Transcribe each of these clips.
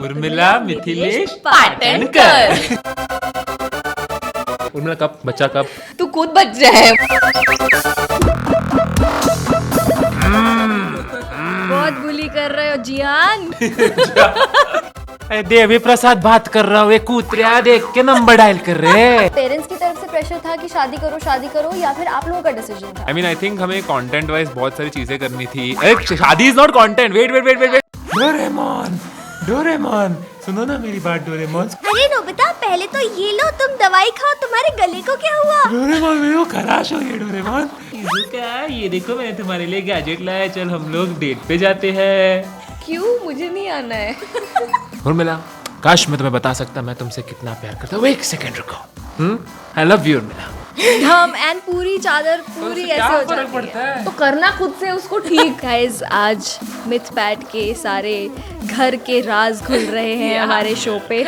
उर्मिला मिथिलेश पाटणकर। उर्मिला कब बच्चा कब? तू खुद बच जाए। बहुत बुली कर रहे हो जियान। देवी प्रसाद बात कर रहा हूँ, ये कूतरिया देख के नंबर डायल कर रहे हैं। पेरेंट्स की तरफ से प्रेशर था कि शादी करो या फिर आप लोगों का डिसीजन था? I mean, I think हमें कंटेंट वाइज बहुत सारी चीजें करनी थी। अरे शादी is not content. Wait. Doraemon सुनो ना मेरी बात। डोरेमोन अरे नोबिता, पहले तो ये लो, तुम दवाई खाओ, तुम्हारे गले को क्या हुआ? डोरेमोन मेरे को खराश हो गया। डोरेमोन क्या, ये देखो मैंने तुम्हारे लिए गैजेट लाया, चल हम लोग डेट पे जाते हैं। क्यों? मुझे नहीं आना है। उर्मिला, काश मैं तुम्हें बता सकता मैं तुमसे कितना प्यार करता हूँ। एक सेकंड रुको। आई लव यू उर्मिला। हम एंड पूरी चादर पूरी ऐसे हो जाती है। तो करना खुद से उसको ठीक। गाइस, आज मिथ पैट के सारे घर के राज खुल रहे हैं हमारे शो पे।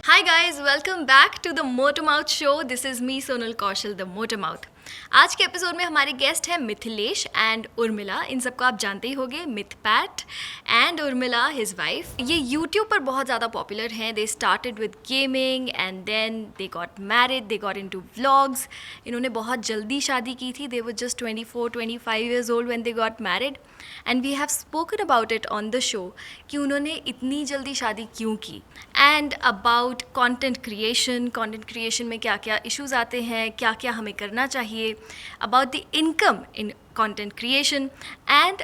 Hi guys, welcome back to the Motor Mouth show. This is me Sonal Kaushal, the Motor Mouth. आज के एपिसोड में हमारे गेस्ट हैं मिथिलेश एंड उर्मिला। इन सबको आप जानते ही होंगे, Mythpat and Urmila his wife. ये यूट्यूब पर बहुत ज़्यादा पॉपुलर हैं। They started with gaming and then they got married, they got into vlogs. इन्होंने बहुत जल्दी शादी की थी। They were just 24-25 years old when they got married and we have spoken about it on the show कि उन्होंने इतनी जल्दी शादी क्यों की, एंड अबाउट कंटेंट क्रिएशन में क्या क्या इश्यूज आते हैं, क्या क्या हमें करना चाहिए, about the income in content creation. And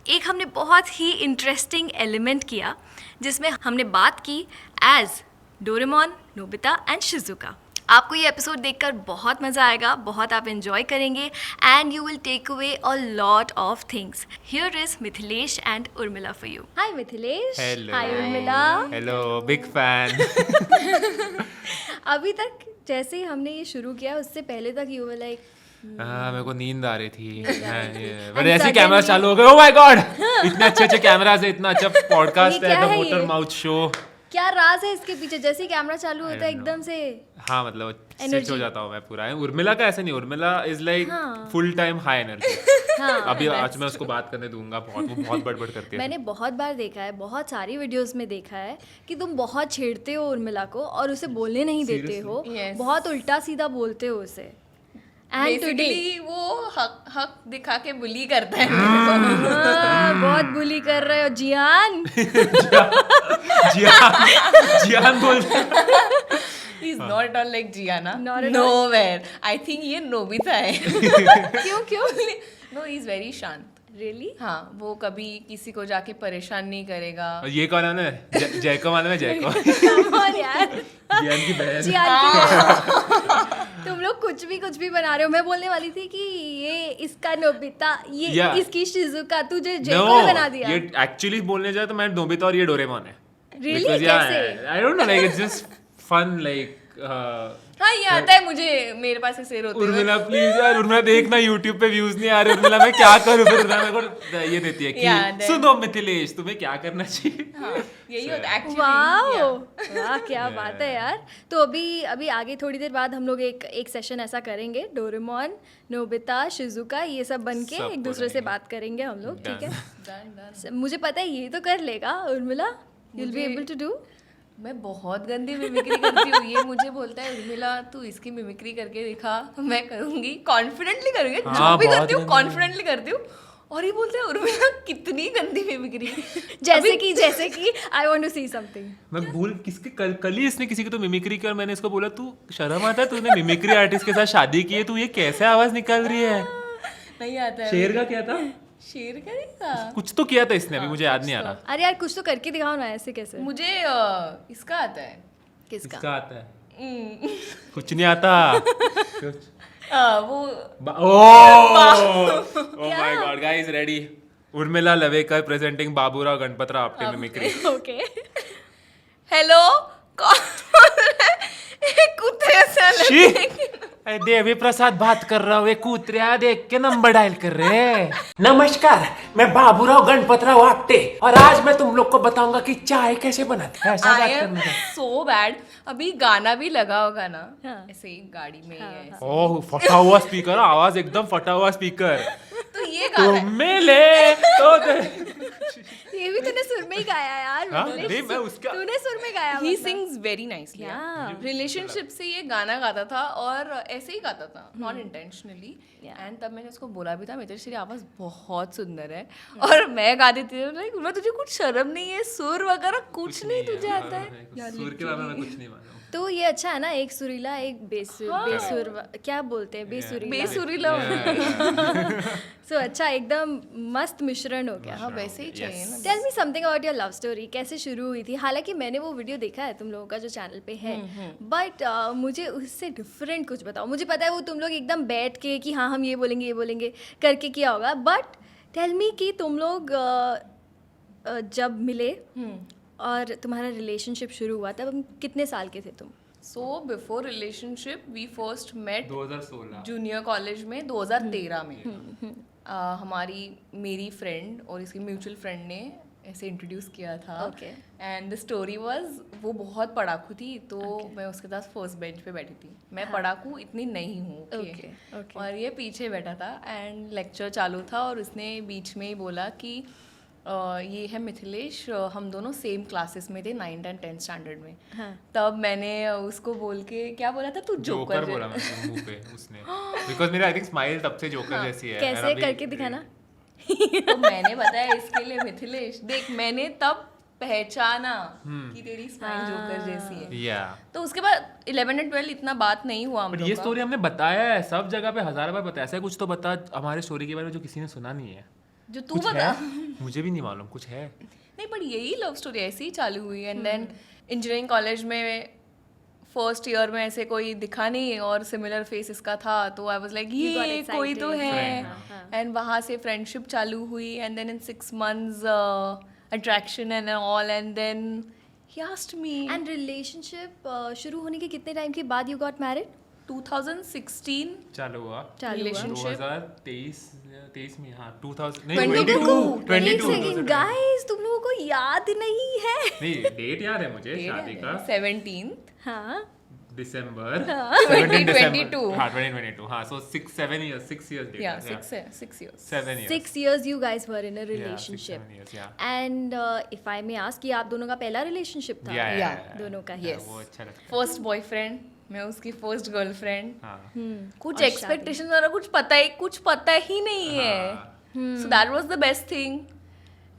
एक हमने बहुत ही इंटरेस्टिंग एलिमेंट किया जिसमें हमने बात की as Doraemon, Nobita and Shizuka. आपको ये एपिसोड देखकर बहुत मज़ा आएगा, बहुत आप एंजॉय करेंगे and you will take away a lot of things. Here is Mithilesh and Urmila for you. Hi Mithilesh. Hi Urmila. Hello, big fan. अभी तक जैसे ही हमने ये शुरू किया उससे पहले तक यू वर लाइक मेरे को नींद आ रही थी। बट ऐसे कैमरा चालू हो गए। ओह माय गॉड, इतने अच्छे कैमरास है, इतना अच्छा पॉडकास्ट है, द मोटर माउथ शो। क्या राज है इसके पीछे? जैसे ही कैमरा चालू होता है एकदम से हाँ, मतलब स्विच हो जाता हूँ मैं पूरा। उर्मिला का ऐसा नहीं, Urmila is like full time high energy. अभी आज मैं उसको बात करने दूंगा, बहुत बड़बड़ करती है। मैंने बहुत बार देखा है, बहुत सारी वीडियोस में देखा है कि तुम बहुत छेड़ते हो उर्मिला को और उसे बोलने नहीं देते हो। बहुत उल्टा सीधा बोलते हो उसे। एंड टुडे वो हक दिखा के बुली करता है। बहुत बुली कर रहे हो जियान। जियान बोल। He's not all like Gianna. Not at Nowhere. I think ये नोबिता है। क्यों? No, he's very शांत। Really? हाँ, वो कभी किसी को जाके परेशान नहीं करेगा। ये कौन है? जयको मालूम है? जयको Come on यार। जियान की बहन। तुम लोग कुछ भी बना रहे हो। मैं बोलने वाली थी कि ये इसका नोबिता, ये इसकी शिजुका, तुझे जयको बना दिया। ये एक्चुअली बोलने जाए तो मैं नोबिता और ये डोरेमोन है। Really? कैसे? I don't know, like it's just fun, like हाँ, ये आता है मुझे, मेरे पास ऐसे रोते हुए। उर्मिला प्लीज यार, उर्मिला देखना YouTube पे व्यूज नहीं आ रहे। उर्मिला मैं क्या करूं? फिर उर्मिला मेरे को ये देती है कि सुनो मिथिलेश, तुम्हें क्या करना चाहिए। हाँ, यही होता है एक्चुअली। वाह, क्या बात है यार। तो अभी आगे थोड़ी देर बाद हम लोग एक सेशन ऐसा करेंगे, डोरेमोन, नोबिता, शिजुका, ये सब बन के एक दूसरे से बात करेंगे हम लोग, ठीक है? मुझे पता है ये तो कर लेगा Urmila, you'll be able to do। मैं बहुत गंदी मिमिक्री करती हूँ। ये मुझे बोलता है उर्मिला तू इसकी मिमिक्री करके दिखा। मैं करूँगी, कॉन्फिडेंटली करूँगी, जो भी करती हूँ कॉन्फिडेंटली करती हूँ। और ये बोलते हैं उर्मिला कितनी गंदी मिमिक्री। जैसे कि I want to see something. मैं भूल किसके कल ही इसने किसी की तो मिमिक्री की और मैंने इसको बोला तू शर्म आता है, तूने मिमिक्री आर्टिस्ट के साथ शादी की है, तू ये कैसे आवाज निकाल रही है? नहीं आता है। शेर का क्या था? शेर का नहीं था, कुछ तो किया था इसने, अभी मुझे याद नहीं आ रहा। अरे यार कुछ तो करके दिखाओ ना, ऐसे कैसे? मुझे इसका आता है। किसका आता है? कुछ नहीं आता। वो oh my God guys, ready? Urmila Lavekar presenting Baburao Ganpatrao आपके मिमिक्री। ओके। हेलो, कौन बोल रहा है? कुत्ते से अरे देवी प्रसाद बात कर रहा हूँ, कूतरिया देख के नंबर डायल कर रहे हैं। नमस्कार, मैं बाबूराव गणपतराव आपटे और आज मैं तुम लोग को बताऊंगा कि चाय कैसे बनाते हैं। ऐसा आई बात एम करना है। So bad. अभी गाना भी लगा होगा ना, ऐसे ही गाड़ी में ही ऐसे। ओह फटा हुआ स्पीकर, आवाज एकदम फटा हुआ स्पीकर। तो ये गाना है। मिले तो ये भी तूने सुर में ही गाया यार। हाँ, मिथिलेश, नहीं, मैं उसका- तूने सुर में गाया ही मतलब। Sings very nicely. Yeah. Relationship से ये गाना गाता था और ऐसे ही गाता था, नॉट इंटेंशनली। एंड तब मैंने उसको बोला भी था, मिथिलेश तेरी आवाज बहुत सुंदर है। और मैं गा देती थी, लाइक मैं तुझे कुछ शर्म नहीं है, सुर वगैरह कुछ नहीं तुझे आता है। सुर के बारे में कुछ नहीं मालूम। तो ये अच्छा है ना, एक सुरीला एक बेसुर क्या बोलते हैं, बेसुरीला। बेसुरीला सो अच्छा, एकदम मस्त मिश्रण हो गया। हाँ वैसे ही चाहिए ना। Tell me something about your love story, कैसे शुरू हुई थी? हालांकि मैंने वो वीडियो देखा है तुम लोगों का जो चैनल पे है, बट मुझे उससे डिफरेंट कुछ बताओ। मुझे पता है वो तुम लोग एकदम बैठ के कि हाँ हम ये बोलेंगे करके किया होगा, बट टेल मी कि तुम लोग जब मिले और तुम्हारा रिलेशनशिप शुरू हुआ तब कितने साल के थे तुम? So before relationship we first met 2016 junior college में 2013 में। मेरी फ्रेंड और इसकी म्यूचुअल फ्रेंड ने ऐसे इंट्रोड्यूस किया था। Okay. And the story was वो बहुत पढ़ाकू थी, तो मैं उसके साथ फर्स्ट बेंच पे बैठी थी। मैं पढ़ाकू इतनी नहीं हूँ, Okay. और ये पीछे बैठा था एंड लेक्चर चालू था और उसने बीच में ही बोला कि ये है मिथिलेश, हम दोनों सेम क्लासेस में थे 9th and 10th स्टैंडर्ड में। तब मैंने उसको बोल के क्या बोला था, तू जोकर बोला मैंने मुंह पे उसने, बिकॉज़ मेरा आई थिंक स्माइल तब से जोकर जैसी है। कैसे करके दिखाना? तो मैंने बताया इसके लिए मिथिलेश देख, मैंने तब पहचाना कि तेरी स्माइल जोकर जैसी है। या तो उसके बाद 11 and 12 इतना बात नहीं हुआ हम बट लोग ये का। स्टोरी हमने बताया है सब जगह पे, 1000 बार बताया। ऐसा कुछ तो बता हमारे स्टोरी के बारे में जो किसी ने सुना नहीं है। जो तू कुछ बता। है? मुझे भी नहीं मालूम, कुछ है। नहीं बट यही लव स्टोरी ऐसे ही चालू हुई। एंड देन इंजीनियरिंग कॉलेज में फर्स्ट ईयर में ऐसे कोई दिखा नहीं और सिमिलर फेस इसका था, तो आई वाज लाइक ये कोई तो है। एंड वहाँ से फ्रेंडशिप चालू हुई and then in 6 months attraction and all, and then he asked me. And relationship शुरू होने के कितने टाइम के बाद यू गॉट मैरिड? 2016 चालू हुआ रिलेशनशिप 2023 में। हाँ 2000 एक 22 सेकंड गाइस, तुम लोगों को याद नहीं है? नहीं डेट याद है मुझे शादी का, 17th हाँ दिसंबर 2022 हाँ 2022 हाँ। सो 6 years date. yeah 6 years 7 years 6 years you guys were in a Yeah, 6-7 relationship. years, yeah. And if I may ask, ये आप दोनों का पहला रिलेशनशिप था? Yeah. दोनों का ही? Yes. वो अच्छा लगता है। फर्स्ट बॉयफ्रेंड, मैं उसकी फर्स्ट गर्लफ्रेंड। हाँ कुछ और एक्सपेक्टेशन वाला कुछ पता ही नहीं है। So that was the best thing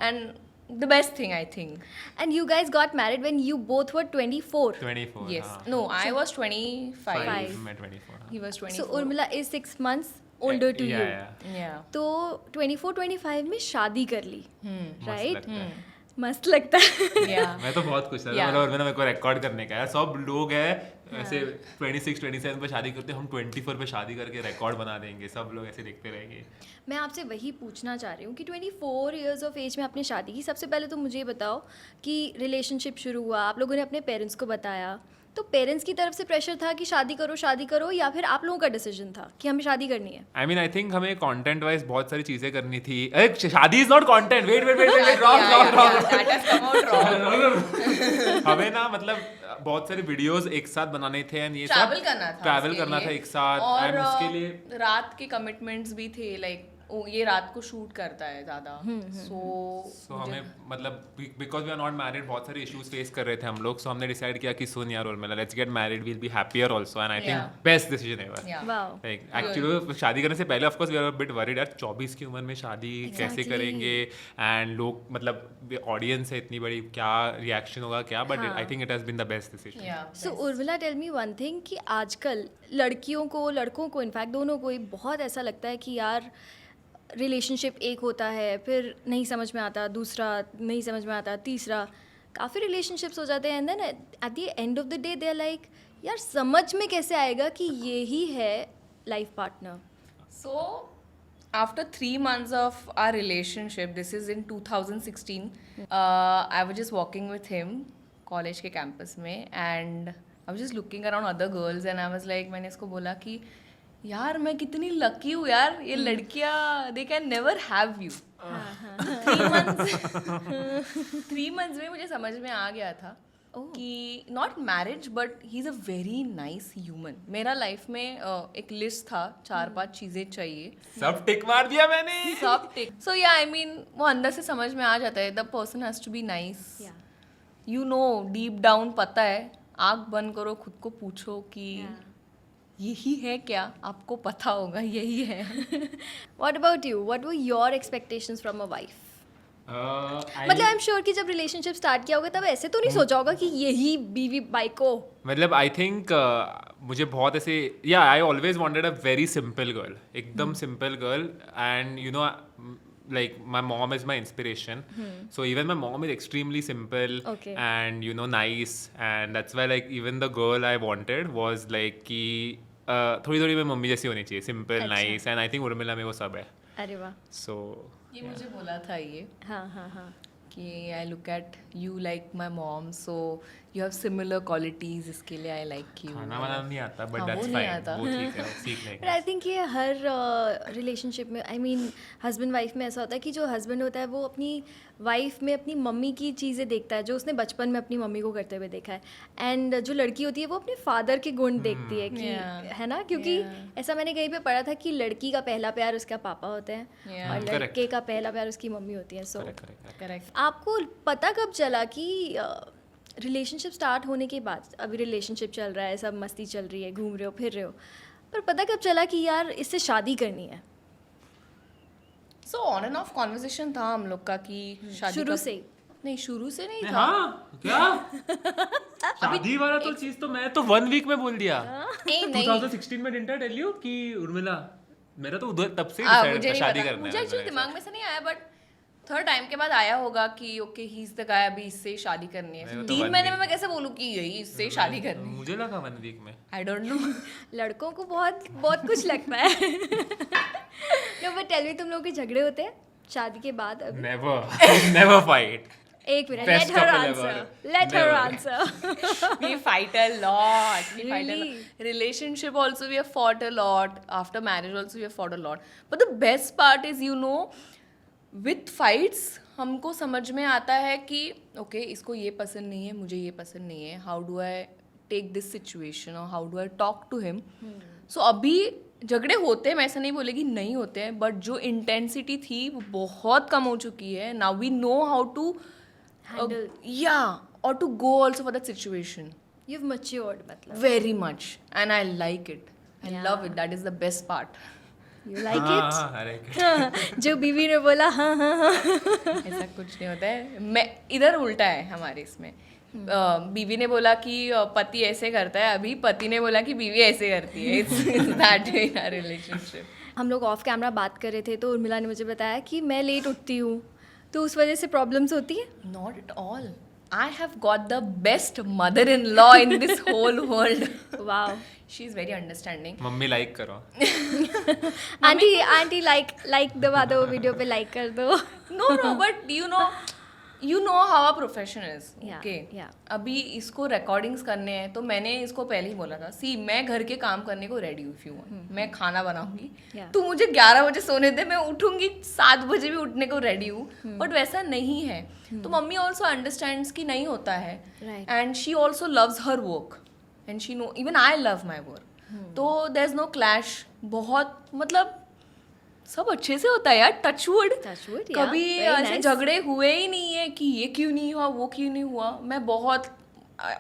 and the best thing I think. And you guys got married when you both were 24. 24 yes हाँ। नो आई वाज 25, मैं 24 हाँ। He was 24। So Urmila is 6 months older to Yeah, you. yeah. या तो 24-25 में शादी कर ली, मस्त right? लगता है। मस्त लगता है। या मैं तो बहुत खुश था Yeah. मतलब, और मैंने मेरे को रिकॉर्ड करने का है। सब लोग हैं ऐसे 26-27 पे शादी करते हैं, हम 24 पे शादी करके रिकॉर्ड बना देंगे, सब लोग ऐसे देखते रहेंगे। मैं आपसे वही पूछना चाह रही हूँ कि 24 इयर्स ऑफ एज में आपने शादी की। सबसे पहले तो मुझे ये बताओ कि रिलेशनशिप शुरू हुआ, आप लोगों ने अपने पेरेंट्स को बताया, तो पेरेंट्स की तरफ से प्रेशर था कि शादी करो, या फिर आप लोगों का डिसीजन था कि हमें शादी करनी है? आई मीन आई थिंक हमें कंटेंट वाइज बहुत सारी चीजें करनी थी। अरे शादी is not content, wait that has come out wrong. हमें ना मतलब बहुत सारे वीडियोस एक साथ बनाने थे एंड ये ट्रैवल करना था, ट्रैवल उसके करना लिए। था एक साथ और एंड उसके लिए रात के कमिटमेंट्स भी थे, लाइक ये रात को शूट करता है ज्यादा। सो हमें मतलब because we are not married बहुत सारे इश्यूज फेस कर रहे थे हम लोग, सो हमने डिसाइड किया कि सुन यार Urmila, let's get married, we will be happier also and I think Yeah. Best decision ever. Wow. Like actually शादी करने से पहले of course we are bit worried यार 24 की उम्र में शादी कैसे Exactly. करेंगे एंड लोग मतलब ऑडियंस है इतनी बड़ी, क्या रिएक्शन होगा क्या, but I think it has been the best decision. So Urmila tell me one thing कि आजकल लड़कियों को, लड़कों को, इनफैक्ट दोनों को ही बहुत ऐसा लगता है कि यार रिलेशनशिप एक होता है, फिर नहीं समझ में आता, दूसरा नहीं समझ में आता, तीसरा, काफ़ी रिलेशनशिप्स हो जाते हैं and then at the end of the day they are like यार समझ में कैसे आएगा कि ये ही है life partner? So, after 3 months of our relationship, this is in 2016, I was just walking with him, college के campus में, and was just looking around other girls and I was like, मैंने इसको बोला कि यार मैं कितनी लकी हूँ यार, ये लड़कियाँ they can never have you. 3 months में मुझे समझ में आ गया था कि not marriage but he is a very nice human. मेरा लाइफ में एक लिस्ट था 4-5 चीज़ें चाहिए, सब टिक मार दिया मैंने, सब टिक। सो या आई मीन वो अंदर से समझ में आ जाता है, the person has to be nice, you know, deep down पता है। आँख बंद करो, खुद को पूछो कि यही है क्या, आपको पता होगा यही है। What about you? What were your expectations from a wife? मतलब आई एम श्योर कि जब रिलेशनशिप स्टार्ट किया होगा तब ऐसे तो नहीं सोचा होगा कि यही बीवी बाई को। मतलब आई थिंक मुझे बहुत ऐसे, या I always wanted a very simple girl, एकदम simple girl, and you know like my mom is my inspiration, so even my mom is extremely simple and you know nice, and that's why like even the girl I wanted was like कि थोड़ी थोड़ी मेरी mummy जैसी होनी चाहिए, simple nice, and I think Urmila में वो सब है। अरे वाह, सो ये मुझे बोला था ये, हाँ कि I look at you like my mom, so you have similar qualities, इसके लिए आई लाइक यू। खाना वाना नहीं आता बट हाँ, दैट्स वो नहीं फाइन, आता। वो ठीक है, सीख लेंगे। बट आई थिंक ये हर रिलेशनशिप में, आई मीन हस्बैंड वाइफ में ऐसा होता है कि जो हस्बैंड होता है वो अपनी वाइफ में अपनी मम्मी की चीज़ें देखता है जो उसने बचपन में अपनी मम्मी को करते हुए देखा है, एंड जो लड़की होती है वो अपने फादर के गुण देखती है कि है ना, क्योंकि ऐसा मैंने कहीं पे पढ़ा था कि लड़की का पहला प्यार उसका पापा होते हैं और लड़के का पहला प्यार उसकी मम्मी होती है। So correct. आपको पता कब चला कि रिलेशनशिप स्टार्ट होने के बाद, अभी रिलेशनशिप चल रहा है, सब मस्ती चल रही है, घूम रहे हो फिर रहे हो, पर पता कब चला कि यार इससे शादी करनी है? So on end of conversation था हम लोग का कि शादी शुरू से? नहीं, शुरू से नहीं था। हाँ क्या शादी वाला तो चीज तो मैं तो 1 week में बोल दिया। नहीं 2016 में डिडंट आई टेल यू कि उर्मिला, मेरा तो उधर तब से डिसाइड था शादी करना है। मुझे एक्चुअली दिमाग में से नहीं आया, बट थर्ड टाइम के बाद आया होगा कि okay he is the guy, अभी इससे शादी करनी है। 3 महीने में मैं कैसे बोलूँ कि यही इससे शादी करनी है? मुझे लगा 1 week में, आई डोंट नो। लड़कों को बहुत बहुत कुछ लगता है। नो बट टेल मी, तुम लोगों के झगड़े होते हैं शादी के बाद? Never fight. एक minute, let her answer. We fight a lot. We fight a lot. Relationship also we have fought a lot. After marriage also we have fought a lot. But the best part is, you know, with fights हमको समझ में आता है कि okay इसको ये पसंद नहीं है, मुझे ये पसंद नहीं है, how do I take this situation और how do I talk to him. So अभी झगड़े होते हैं, मैं ऐसा नहीं बोलेगी नहीं होते हैं, बट जो इंटेंसिटी थी वो बहुत कम हो चुकी है। Now we know how to or to go also for that situation. You've matured, मतलब. Very much, and I like it. I love it. That is the best part. You like it? हाँ, like it. जो बीवी ने बोला हाँ हाँ हाँ, ऐसा कुछ नहीं होता है। मैं इधर उल्टा है हमारे इसमें। बीवी ने बोला कि पति ऐसे करता है, अभी पति ने बोला कि बीवी ऐसे करती है। It's that way in our relationship. हम लोग ऑफ कैमरा बात कर रहे थे तो उर्मिला ने मुझे बताया कि मैं लेट उठती हूँ, तो उस वजह से प्रॉब्लम्स होती है? Not at all. I have got the best mother-in-law in this whole world. Wow. She is very understanding. Mummy like करो। आंटी लाइक दबा दो, वीडियो पे लाइक कर दो। No, but you know how our profession is. Yeah, Okay. yeah. अभी इसको recordings करने हैं तो मैंने इसको पहले ही बोला था, सी मैं घर के काम करने को रेडी हूँ, इफ यू वांट मैं खाना बनाऊंगी, Yeah. तू मुझे 11 बजे सोने दे, मैं उठूंगी 7 बजे भी उठने को रेडी हूँ, बट वैसा नहीं है। तो मम्मी ऑल्सो अंडरस्टैंड्स कि नहीं होता है, Right. And she also loves her work and she know even I love my work, तो देयर इज नो क्लैश। बहुत मतलब सब अच्छे से होता है यार, टचवुड। Touchwood, yeah. कभी Very ऐसे nice. झगड़े हुए ही नहीं है कि ये क्यों नहीं हुआ, वो क्यों नहीं हुआ। मैं बहुत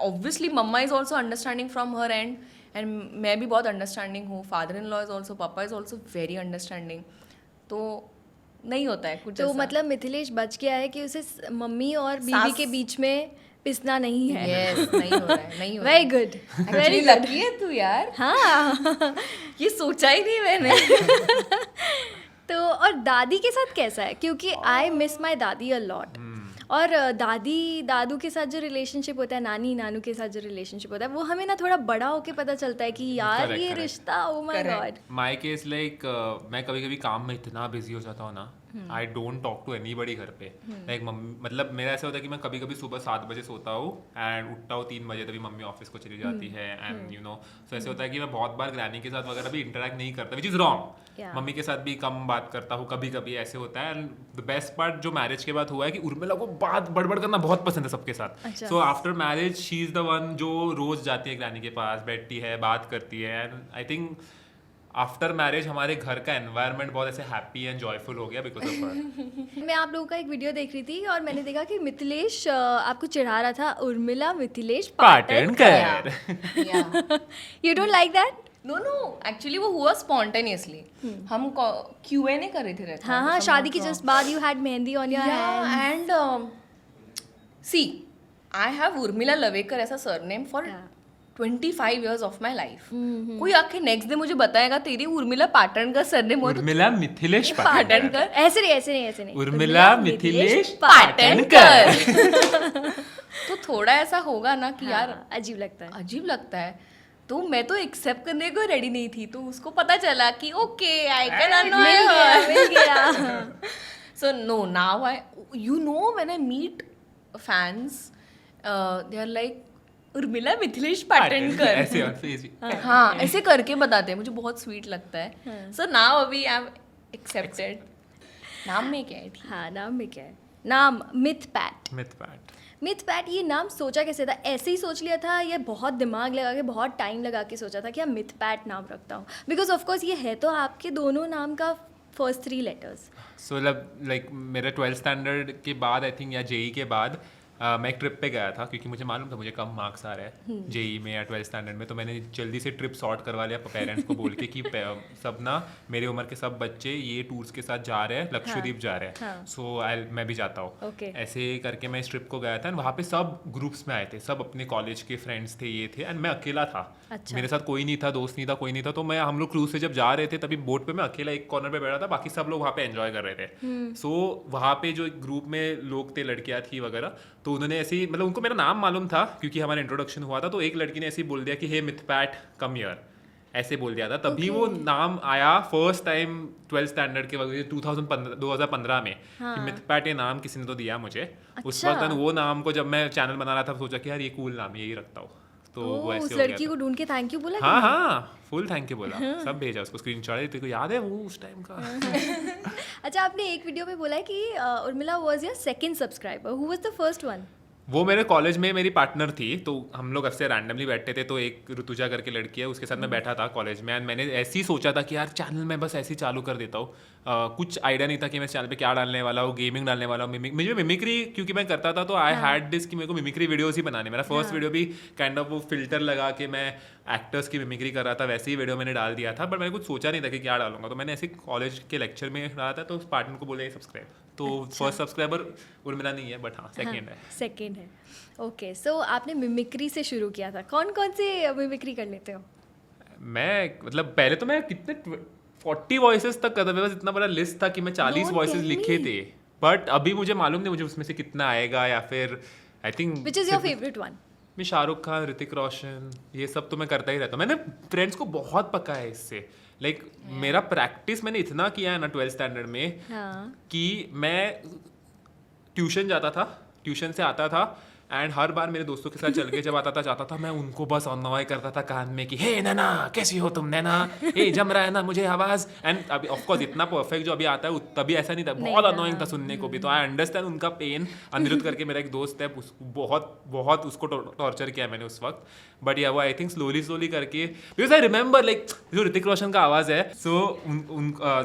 obviously mamma is also understanding from her end, and मैं भी बहुत अंडरस्टैंडिंग हूँ। Father in law is also, papa is also very understanding. तो नहीं होता है कुछ तो ऐसा। मतलब मिथिलेश बच गया है कि उसे मम्मी और बीवी के बीच में पिसना नहीं है। Yes, नहीं हो रहा है, नहीं हो रहा है। वेरी गुड, Actually लकी है तू यार, हाँ। ये सोचा ही नहीं मैंने। तो और दादी के साथ कैसा है? क्योंकि आई मिस माई दादी अ लॉट, और दादी दादू के साथ जो रिलेशनशिप होता है, नानी नानू के साथ जो रिलेशनशिप होता है, वो हमें ना थोड़ा बड़ा होके पता चलता है कि यार Correct, ये correct. रिश्ता, oh my God. My case like मैं कभी कभी काम में इतना बिजी हो जाता हूँ ना, I don't talk to anybody घर पे. लाइक मतलब मेरा ऐसा होता है कि मैं कभी कभी सुबह 7 बजे सोता हूँ एंड उठता हूँ 3 बजे, तभी मम्मी ऑफिस को चली जाती है एंड यू नो. सो ऐसे होता है कि मैं बहुत बार ग्रैनी के साथ वगैरह भी इंटरेक्ट नहीं करता, which is wrong. Yeah. Mummy के साथ भी कम बात करता हूँ, कभी कभी ऐसे होता है. एंड द बेस्ट पार्ट जो मैरिज के बाद हुआ है कि उर्मिला को बात बड़बड़ करना बहुत पसंद है सबके साथ. अच्छा. So after marriage she is the one जो रोज जाती है ग्रैनी के पास, बैठती है, बात करती है. And I think after marriage हमारे घर का एनवायरनमेंट बहुत ऐसे हैप्पी एंड जॉयफुल हो गया बिकॉज ऑफ हर. मैं आप लोगों का एक वीडियो देख रही थी और मैंने देखा कि मिथिलेश आपको चिढ़ा रहा था, Urmila Mithilesh Patankar. You don't like that? No actually वो हुआ स्पॉन्टेनियसली. हम Q&A कर रहे थे. हाँ, शादी की जस्ट बाद you had mehndi on your hand. And see I have Urmila Lavekar ऐसा surname for 25 years of my life. कोई आके नेक्स्ट डे मुझे बताएगा तेरी उर्मिला पाटनकर सरनेम हो तो उर्मिला मिथिलेश पाटनकर. पाटनकर ऐसे नहीं. उर्मिला मिथिलेश पाटनकर. तो थोड़ा ऐसा होगा ना कि यार अजीब लगता है. अजीब लगता है. तो मैं तो एक्सेप्ट करने को रेडी नहीं थी, तो उसको पता चला कि ओके आई कैन अनॉय मिल गया. So no, now you know when I meet fans, they are like Urmila Mithilesh Patankar. ऐसे और फेस भी. हाँ ऐसे करके बताते हैं, मुझे बहुत स्वीट लगता है. सो नाउ अभी आई एम एक्सेप्टेड. नाम में क्या है? ठीक. हाँ, नाम में क्या है? नाम मिथपैट. मिथपैट ये नाम सोचा कैसे था? ऐसे ही सोच लिया था या बहुत दिमाग लगा के, बहुत टाइम लगा के सोचा था कि आप मिथपैट नाम रखता हूँ? बिकॉज ऑफ कोर्स ये है तो आपके दोनों नाम का फर्स्ट 3 letters. सो लाइक मेरा 12th स्टैंडर्ड के बाद आई थिंक या जेई के बाद मैं एक ट्रिप पे गया था क्योंकि मुझे मालूम था मुझे कम मार्क्स आ रहे हैं जेई में या 12th स्टैंडर्ड में. तो मैंने जल्दी से ट्रिप सॉर्ट करवा लिया पेरेंट्स को बोल के कि सब ना मेरी उम्र के सब बच्चे ये टूर्स के साथ जा रहे हैं, लक्षद्वीप जा रहे हैं, सो मैं भी जाता हूँ. Okay. ऐसे करके मैं इस ट्रिप को गया था एंड वहाँ पे सब ग्रुप्स में आए थे, सब अपने कॉलेज के फ्रेंड्स थे, ये थे एंड मैं अकेला था. अच्छा. मेरे साथ कोई नहीं था, दोस्त नहीं था, कोई नहीं था. तो मैं हम लोग क्रूज से जब जा रहे थे तभी बोट पे मैं अकेला एक कॉर्नर पे बैठा था, बाकी सब लोग वहाँ पे एंजॉय कर रहे थे. सो वहाँ पे जो एक ग्रुप में लोग थे, लड़कियाँ थी वगैरह, तो उन्होंने ऐसे ही मतलब उनको मेरा नाम मालूम था क्योंकि हमारा इंट्रोडक्शन हुआ था. तो एक लड़की ने ऐसे ही बोल दिया कि हे मिथपैट कम हियर, ऐसे बोल दिया था. तभी वो नाम आया फर्स्ट टाइम 12th स्टैंडर्ड के वक्त 2015 में कि मिथपैट ये नाम किसी ने तो दिया मुझे. उस वक्त वो नाम को जब मैं चैनल बना रहा था सोचा कि यार ये कूल नाम है, यही रखता हूँ. तो वो ऐसे उस हो गया लड़की था. को ढूंढ के थैंक यू बोला? हाँ फुल थैंक यू बोला, सब भेजा उसको, स्क्रीनशॉट है, तेरे को याद है वो उस टाइम का. अच्छा, आपने एक वीडियो में बोला है कि Urmila was your second subscriber. Who was the first one? वो मेरे कॉलेज में मेरी पार्टनर थी, तो हम लोग ऐसे रैंडमली बैठते थे. तो एक ऋतुजा करके लड़की है, उसके साथ मैं बैठा था कॉलेज में एंड मैंने ऐसे ही सोचा था कि यार चैनल में बस ऐसे ही चालू कर देता हूँ. कुछ आइडिया नहीं था कि मैं चैनल पे क्या डालने वाला हूँ, गेमिंग डालने वाला हूँ. मुझे मिमिक्री क्योंकि मैं करता था, तो आई हैड दिस कि मेरे को मिमिक्री वीडियोस ही बनाने. मेरा फर्स्ट वीडियो भी काइंड ऑफ वो फिल्टर लगा के मैं एक्टर्स की मिमिक्री कर रहा था, वैसे ही वीडियो मैंने डाल दिया था. बट मैंने कुछ सोचा नहीं था कि क्या डालूंगा. तो मैंने ऐसे कॉलेज के लेक्चर में डाला था, तो उस पार्टनर को बोले सब्सक्राइब. तो फर्स्ट सब्सक्राइबर उर्मिला नहीं है, बट हाँ सेकेंड है. सेकेंड है. ओके, सो आपने मिमिक्री से शुरू किया था. कौन कौन से मिमिक्री कर लेते हो? मैं मतलब पहले तो मैं कितने 40 वॉइसेस तक करता था. मेरे पास इतना बड़ा लिस्ट था कि मैं 40 वॉइसेस लिखे थे. बट अभी मुझे मालूम नहीं मुझे उसमें से कितना आएगा, या फिर I think which is your favourite one? मैं शाहरुख खान, ऋतिक रोशन, ये सब तो मैं करता ही रहता हूँ. मैंने फ्रेंड्स को बहुत पका है इससे. लाइक मेरा प्रैक्टिस मैंने इतना किया है ना 12th स्टैंडर्ड में कि मैं ट्यूशन जाता था, ट्यूशन से आता था एंड हर बार मेरे दोस्तों के साथ चल के जब आता था जाता था, मैं उनको बस अनॉय करता था कान में कि हे नैना कैसी हो तुम नैना, हे जम रहा है ना मुझे आवाज़. एंड अभी ऑफकोर्स इतना परफेक्ट जो अभी आता है तभी ऐसा नहीं था, बहुत अनॉइंग था सुनने को भी. तो आई अंडरस्टैंड उनका पेन. अनिरुद्ध करके मेरा एक दोस्त है, बहुत उसको टॉर्चर किया मैंने उस वक्त. बट या वो आई थिंक स्लोली करके, बिकॉज आई रिमेंबर लाइक जो ऋतिक रोशन का आवाज़ है. सो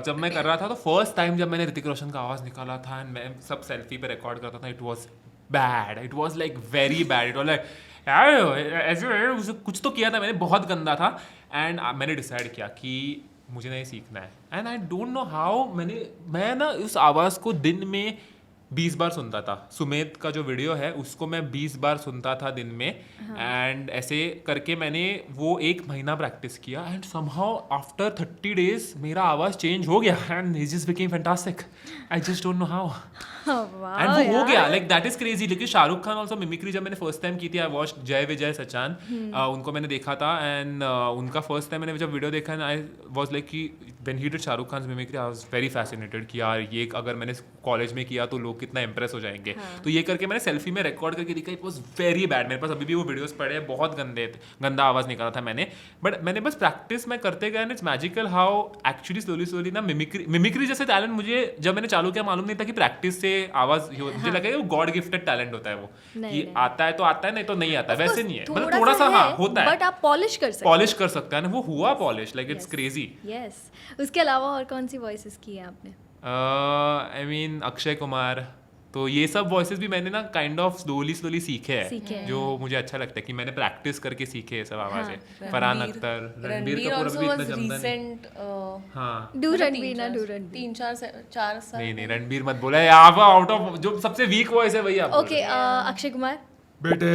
जब मैं कर रहा था तो फर्स्ट टाइम जब मैंने ऋतिक रोशन का आवाज़ निकाला था एंड मैं सब सेल्फी पे रिकॉर्ड करता था, it was bad. It was like very bad. It was like यार ऐसे कुछ तो किया था मैंने, बहुत गंदा था. एंड मैंने डिसाइड किया कि मुझे ना ये सीखना है. And I don't know how मैं ना उस आवाज़ को दिन में 20 बार सुनता था। सुमेध का जो वीडियो है उसको मैं 20 बार सुनता था दिन में, एंड ऐसे करके मैंने वो 1 महीना प्रैक्टिस किया, एंड समहाउ आफ्टर 30 days मेरा आवाज़ चेंज हो गया and he just became fantastic. I just don't know how. And वो हो गया, लाइक दैट इज क्रेजी। लेकिन शाहरुख खान ऑल्सो मिमिक्री जब मैंने फर्स्ट टाइम की थी, आई वॉच जय विजय सचान, उनको मैंने देखा था, एंड उनका फर्स्ट टाइम मैंने जब वीडियो देखा, आई वॉज लाइक कि when he did Shahrukh Khan mimicry, I was very fascinated कि यार ये अगर मैंने कॉलेज में किया तो लोग कितना इंप्रेस हो जाएंगे। तो ये करके मैंने सेल्फी में रिकॉर्ड करके देखा, इट वॉज वेरी बैड। मेरे पास अभी भी वो वीडियोस पड़े हैं, बहुत गंदा आवाज़ निकाला था मैंने, बट मैंने बस प्रैक्टिस में करते गए, and it's magical how actually slowly ना मिमिक्री जैसे टैलेंट मुझे जब मैंने चालू किया मालूम नहीं था कि प्रैक्टिस से आवाज़, मुझे लगा वो गॉड गिफ्टेड टैलेंट होता है वो, कि आता है तो आता है, नहीं तो नहीं आता, वैसे नहीं है, मतलब थोड़ा सा हाँ होता है, बट आप पॉलिश कर सकते हैं, वो हुआ polish, like it's crazy. Yes. उसके अलावा और कौन सी वॉइसेस की है आपने? आई मीन अक्षय कुमार, तो ये सब वॉइसेस भी मैंने ना काइंड ऑफ स्लोली सीखे हैं, जो मुझे अच्छा लगता है कि मैंने प्रैक्टिस करके सीखे ये सब आवाजें। फरहान अख्तर, रणबीर कपूर अभी इतना जमता नहीं। हाँ डू रणबीर ना, डू रणबीर। 3-4 साल। नहीं रणबीर मत बोला, आप आउट ऑफ जो सबसे वीक वॉइस है वही आप। ओके, अक्षय कुमार। बेटे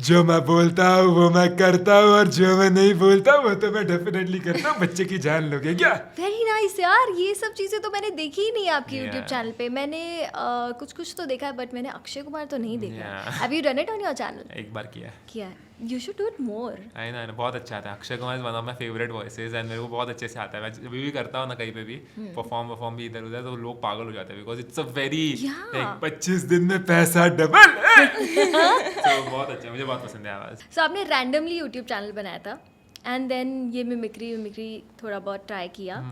जो मैं बोलता हूँ वो मैं करता हूँ, और जो मैं नहीं बोलता वो तो मैं डेफिनेटली करता हूँ। बच्चे की जान लोगे क्या? वेरी नाइस यार, ये सब चीजें तो मैंने देखी ही नहीं है आपके Yeah. यूट्यूब चैनल पे। मैंने कुछ तो देखा है, बट मैंने अक्षय कुमार तो नहीं देखा। Yeah. Have you done it on your channel? एक बार किया किया है। You should do it more. I know बहुत अच्छा आता है। Akshay Kumar is one of my favourite voices, and मेरे को बहुत अच्छे से आता है। मैं जब भी करता हूँ ना कहीं पे भी परफॉर्म भी इधर उधर, तो लोग पागल हो जाते हैं, बिकॉज इट्स अ वेरी 25 दिन में पैसा डबल। तो बहुत अच्छा, मुझे बहुत पसंद है आवाज़। सो आपने रैंडमली यूट्यूब चैनल बनाया था, एंड देन ये मिमिक्री थोड़ा बहुत ट्राई किया,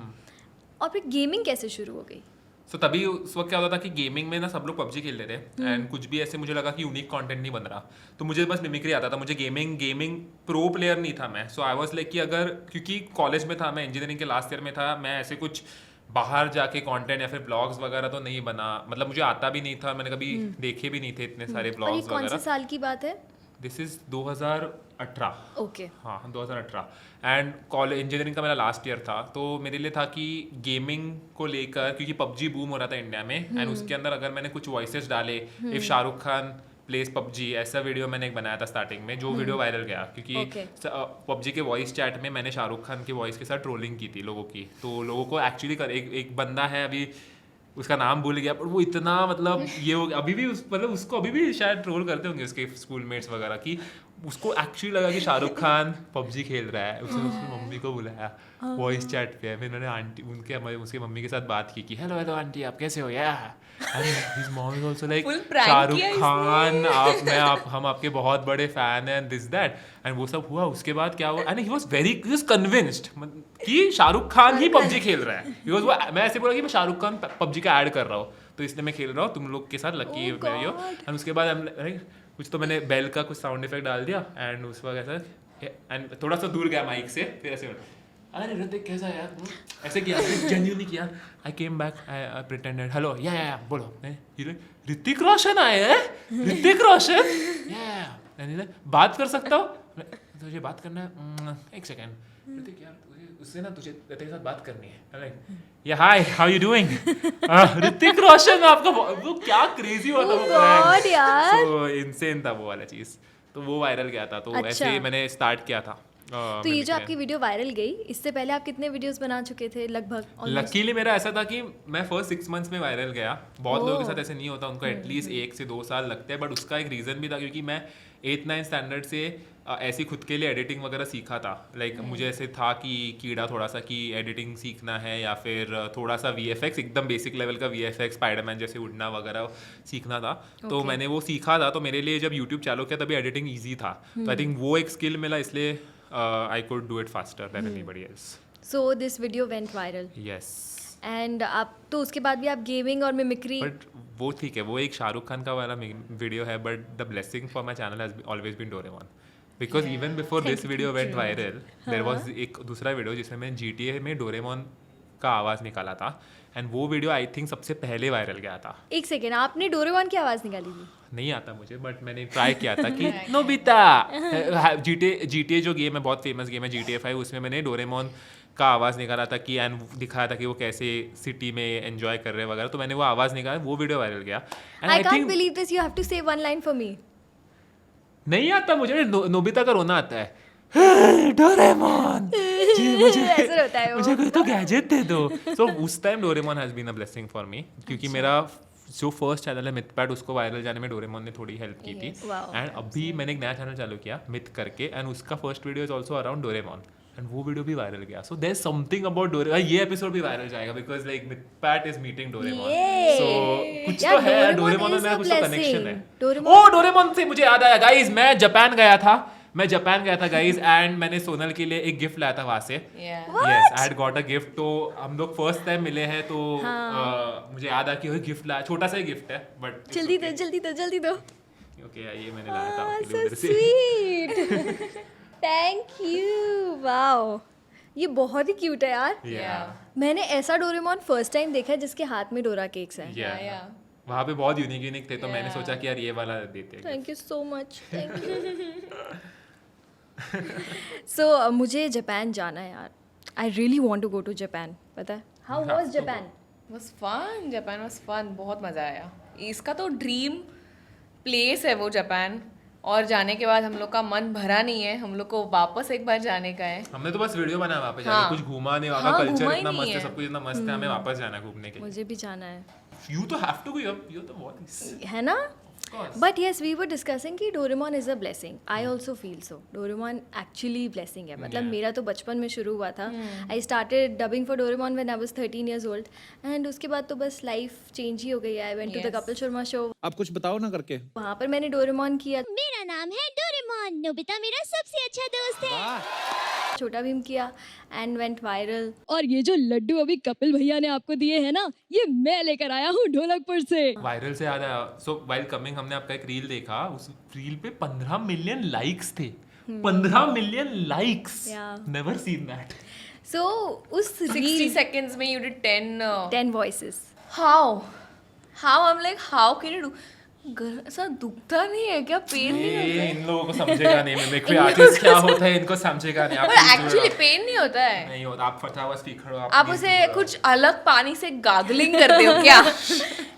और फिर गेमिंग कैसे शुरू हो गई? सो तभी उस वक्त क्या होता था कि गेमिंग में ना सब लोग पबजी खेल रहे थे, एंड कुछ भी ऐसे मुझे लगा कि यूनिक कंटेंट नहीं बन रहा, तो मुझे बस मिमिक्री आता था। मुझे गेमिंग प्रो प्लेयर नहीं था मैं। सो आई वाज लाइक कि अगर, क्योंकि कॉलेज में था मैं, इंजीनियरिंग के लास्ट ईयर में था, मैं ऐसे कुछ बाहर जाके कंटेंट या फिर ब्लॉग्स वगैरह तो नहीं बना, मतलब मुझे आता भी नहीं था, मैंने कभी देखे भी नहीं थे इतने सारे और ये ब्लॉग्स कौन से वगैरह। साल की बात है? This is 2018। ओके। हाँ 2018, एंड कॉलेज इंजीनियरिंग का मेरा लास्ट ईयर था, तो मेरे लिए था कि गेमिंग को लेकर, क्योंकि पबजी बूम हो रहा था इंडिया में, एंड उसके अंदर अगर मैंने कुछ वॉइसेस डाले, if Shahrukh Khan place PUBG, ऐसा वीडियो मैंने एक बनाया था स्टार्टिंग में, जो वीडियो वायरल गया, क्योंकि पबजी के वॉइस चैट में मैंने शाहरुख खान के वॉइस के साथ ट्रोलिंग की थी लोगों की, तो लोगों को एक्चुअली एक बंदा है, अभी उसका नाम भूल गया, पर वो इतना मतलब ये हो अभी भी मतलब उसको अभी भी शायद ट्रोल करते होंगे उसके स्कूलमेट्स वगैरह, कि उसको एक्चुअली लगा कि शाहरुख खान पबजी खेल रहा है। उसने उसकी मम्मी को बुलाया वॉइस चैट पे, फिर उन्होंने आंटी उसके मम्मी के साथ बात की हेलो आंटी आप कैसे हो, या his mom is also like Shahrukh Khan हम आपके बहुत बड़े फैन हैं, दिस दैट, एंड वो सब हुआ। उसके बाद क्या हुआ, एंड ही वाज कन्विंस्ड कि शाहरुख खान ही पबजी खेल रहा है, बिकॉज वो मैं ऐसे बोला कि मैं शाहरुख खान पबजी का ऐड कर रहा हूँ, तो इसलिए मैं खेल रहा हूँ तुम लोग के साथ, लकी मेरी हो। एंड उसके बाद कुछ तो मैंने बेल का कुछ साउंड इफेक्ट डाल दिया, एंड उस वक्त ऐसा, एंड थोड़ा सा दूर गया माइक से, फिर ऐसे अरे ऋतिक कैसा है यार, ऐसे किया, जेन्युइनली किया। आई केम बैक, आई प्रिटेंडेड हेलो, या बोलो, ऋतिक रोशन आए हैं, ऋतिक रोशन, या बात कर सकता हूँ, तुझे बात करना है, एक सेकेंड ऋतिक यार, उससे ना तुझे तेरे साथ बात करनी है, या hi how you doing, Hrithik Roshan आपका, वो क्या क्रेजी हुआ था वो, सो इनसेन था वो वाला चीज, तो वो वायरल गया था, तो ऐसे ही मैंने स्टार्ट किया था। तो ये जो आपकी वीडियो वायरल गई, इससे पहले आप कितने वीडियोस बना चुके थे लगभग? लकीली मेरा ऐसा था कि मैं फर्स्ट 6 months में वायरल गया, बहुत लोगों के साथ ऐसे नहीं होता, उनको एटलीस्ट 1 से 2 साल लगते हैं, बट उसका एक रीज़न भी था, क्योंकि मैं 8-9 स्टैंडर्ड से ऐसी खुद के लिए एडिटिंग वगैरह सीखा था, लाइक मुझे ऐसे था कि कीड़ा थोड़ा सा कि एडिटिंग सीखना है, या फिर थोड़ा सा VFX, एकदम बेसिक लेवल का VFX, स्पाइडरमैन जैसे उड़ना वगैरह सीखना था, तो मैंने वो सीखा था, तो मेरे लिए जब यूट्यूब चालू किया तभी एडिटिंग ईजी था, तो आई थिंक वो एक स्किल मिला, इसलिए I could do it faster than anybody else. So this video went viral. Yes. And आप तो उसके बाद भी आप गेमिंग और मिमिक्री, बट वो ठीक है, वो एक शाहरुख खान का वाला वीडियो है, but the blessing for my channel has always been Doraemon, because even before this video went viral, there was एक दूसरा वीडियो जिसमें मैं GTA में डोरेमोन का आवाज़ निकाला था, एंड वो वीडियो आई थिंक सबसे पहले वायरल गया था। एक सेकेंड, आपने डोरेमोन की आवाज़ निकाली थी? नहीं आता मुझे, बट मैंने ट्राई किया था कि नोबिता, GTA जो गेम है बहुत फेमस गेम है GTA 5, उसमें मैंने डोरेमोन का आवाज़ निकाला था कि एंड दिखाया था कि वो कैसे सिटी में एंजॉय कर रहे हैं वगैरह, तो मैंने वो आवाज़ निकाला, वो वीडियो वायरल गया. And I I can't think believe this. You have to say one line for me. नहीं आता मुझे, नोबिता का रोना आता है, डोरेमोन जी मुझे ऐसा होता है वो. मुझे कोई तो गैजेट दे दो. सो उस time Doraemon has been a blessing for me, क्योंकि मेरा जो फर्स्ट चैनल है मिथपैड, उसको वायरल जाने में डोरेमोन ने थोड़ी हेल्प की थी. Wow. एंड अभी मैंने एक नया चैनल चालू किया मिथ करके, एंड उसका first video is also around Doraemon, and वो वीडियो भी वायरल गया. So there is something about Doraemon. ये एपिसोड भी वायरल जाएगा because like Mythpat is meeting Doraemon. Yay! So कुछ यार, तो है डोरेमोन डोरेमोन और is मेरा a कुछ तो कनेक्शन है. blessing. ओ डोरेमोन से मुझे याद आया गाइस, मैं जापान गया था गाइस, एंड मैंने सोनल के लिए एक गिफ्ट लाया था वहां से. Yeah. Yes I had got a gift. तो हम लोग फर्स्ट टाइम मिले हैं, तो मुझे याद आ कि वो गिफ्ट लाया, छोटा सा ही गिफ्ट है बट जल्दी दो. ओके. ये मैंने लाया था आपके लिए So उधर से. sweet. Thank you. Wow. ये बहुत ही क्यूट है यार. Yeah. मैंने ऐसा डोरेमोन फर्स्ट टाइम देखा है जिसके हाथ में डोरा केक्स हैं. Yeah. वहाँ पे बहुत यूनिक थे, तो मैंने सोचा कि यार ये वाला देते हैं. Thank you so much. Thank you. So मुझे जापान जाना है यार. I really want to go to Japan. पता है how was Japan? was fun. Japan was fun. बहुत मज़ा आया. इसका तो ड्रीम प्लेस है वो जापान, और जाने के बाद हम लोग का मन भरा नहीं है, हम लोग को वापस एक बार जाने का है. हमने तो बस वीडियो बनाया वहाँ पे हाँ. जाके, कुछ घूमा नहीं. वहाँ का हाँ, कल्चर घूमा ही इतना नहीं मस्त है, है. सब कुछ इतना मस्त है, हमें वापस जाना है घूमने के लिए. मुझे भी जाना है. You तो have to go. You're the voice. है ना? Of course. But yes we were discussing कि Doraemon is a blessing. I also feel so. Doraemon actually blessing है. मतलब Yeah. मेरा तो बचपन में शुरू हुआ था. I started dubbing for Doraemon when I was 13 years old, and उसके बाद तो बस लाइफ चेंज ही हो गई. I went to the Yes. Kapil Sharma show. आप कुछ बताओ ना करके. वहाँ पर मैंने डोरेमोन किया. मेरा नाम है डोरेमोन. नोबिता मेरा सबसे अच्छा दोस्त है. छोटा भीम किया एंड वेंट वायरल. और ये जो लड्डू अभी कपिल भैया ने आपको दिए हैं ना, ये मैं लेकर आया हूँ ढोलकपुर से. वायरल से याद आया. सो वाइल कमिंग हमने आपका एक रील देखा, उस रील पे 15 मिलियन लाइक्स थे. 15 million likes. Yeah. Never seen that. So उस 60 seconds में you did 10. 10 voices. How? I'm like, how can you do? ऐसा दुखता नहीं है क्या? पेन नहीं होता ये है? इन लोगों को समझेगा नहीं. मिमिक्री आर्टिस्ट क्या होता है इनको समझेगा नहीं. आप पर एक्चुअली पेन नहीं होता है. नहीं होता. आप फटाफट स्पीकर हो. आप उसे कुछ अलग पानी से गार्गलिंग करते हो क्या?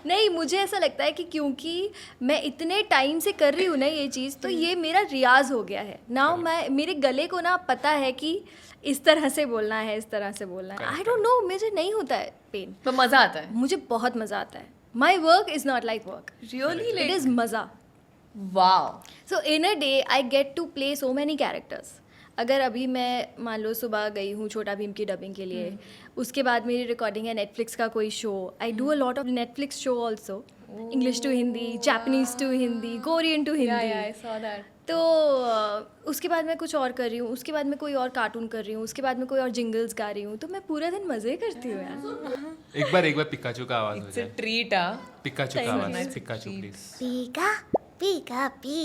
नहीं, मुझे ऐसा लगता है कि क्योंकि मैं इतने टाइम से कर रही हूँ ना ये चीज़, तो ये मेरा रियाज हो गया है. नाउ मैं मेरे गले को ना पता है कि इस तरह से बोलना है, इस तरह से बोलना है. आई डोंट नो, मुझे नहीं होता है पेन. तो मजा आता है. मुझे बहुत मज़ा आता है. My work is not like work. Really? It is मज़ा. Wow. So in a day I get to play so many characters. अगर अभी मैं मान लो सुबह गई हूँ छोटा भीम की डबिंग के लिए, उसके बाद मेरी रिकॉर्डिंग है नेटफ्लिक्स का कोई show. I do a lot of Netflix show also. English to Hindi, Japanese to Hindi, Korean to Yeah, Hindi. I saw that. तो उसके बाद मैं कुछ और कर रही हूँ, उसके बाद मैं कोई और कार्टून कर रही हूँ, उसके बाद मैं कोई और जिंगल्स गा रही हूँ. तो मैं पूरा दिन मज़े करती हूँ यार. एक बार पिकाचू का आवाज हो It's a जाए. treat. पिकाचू का आवाज. Pikachu please. पीका पीका P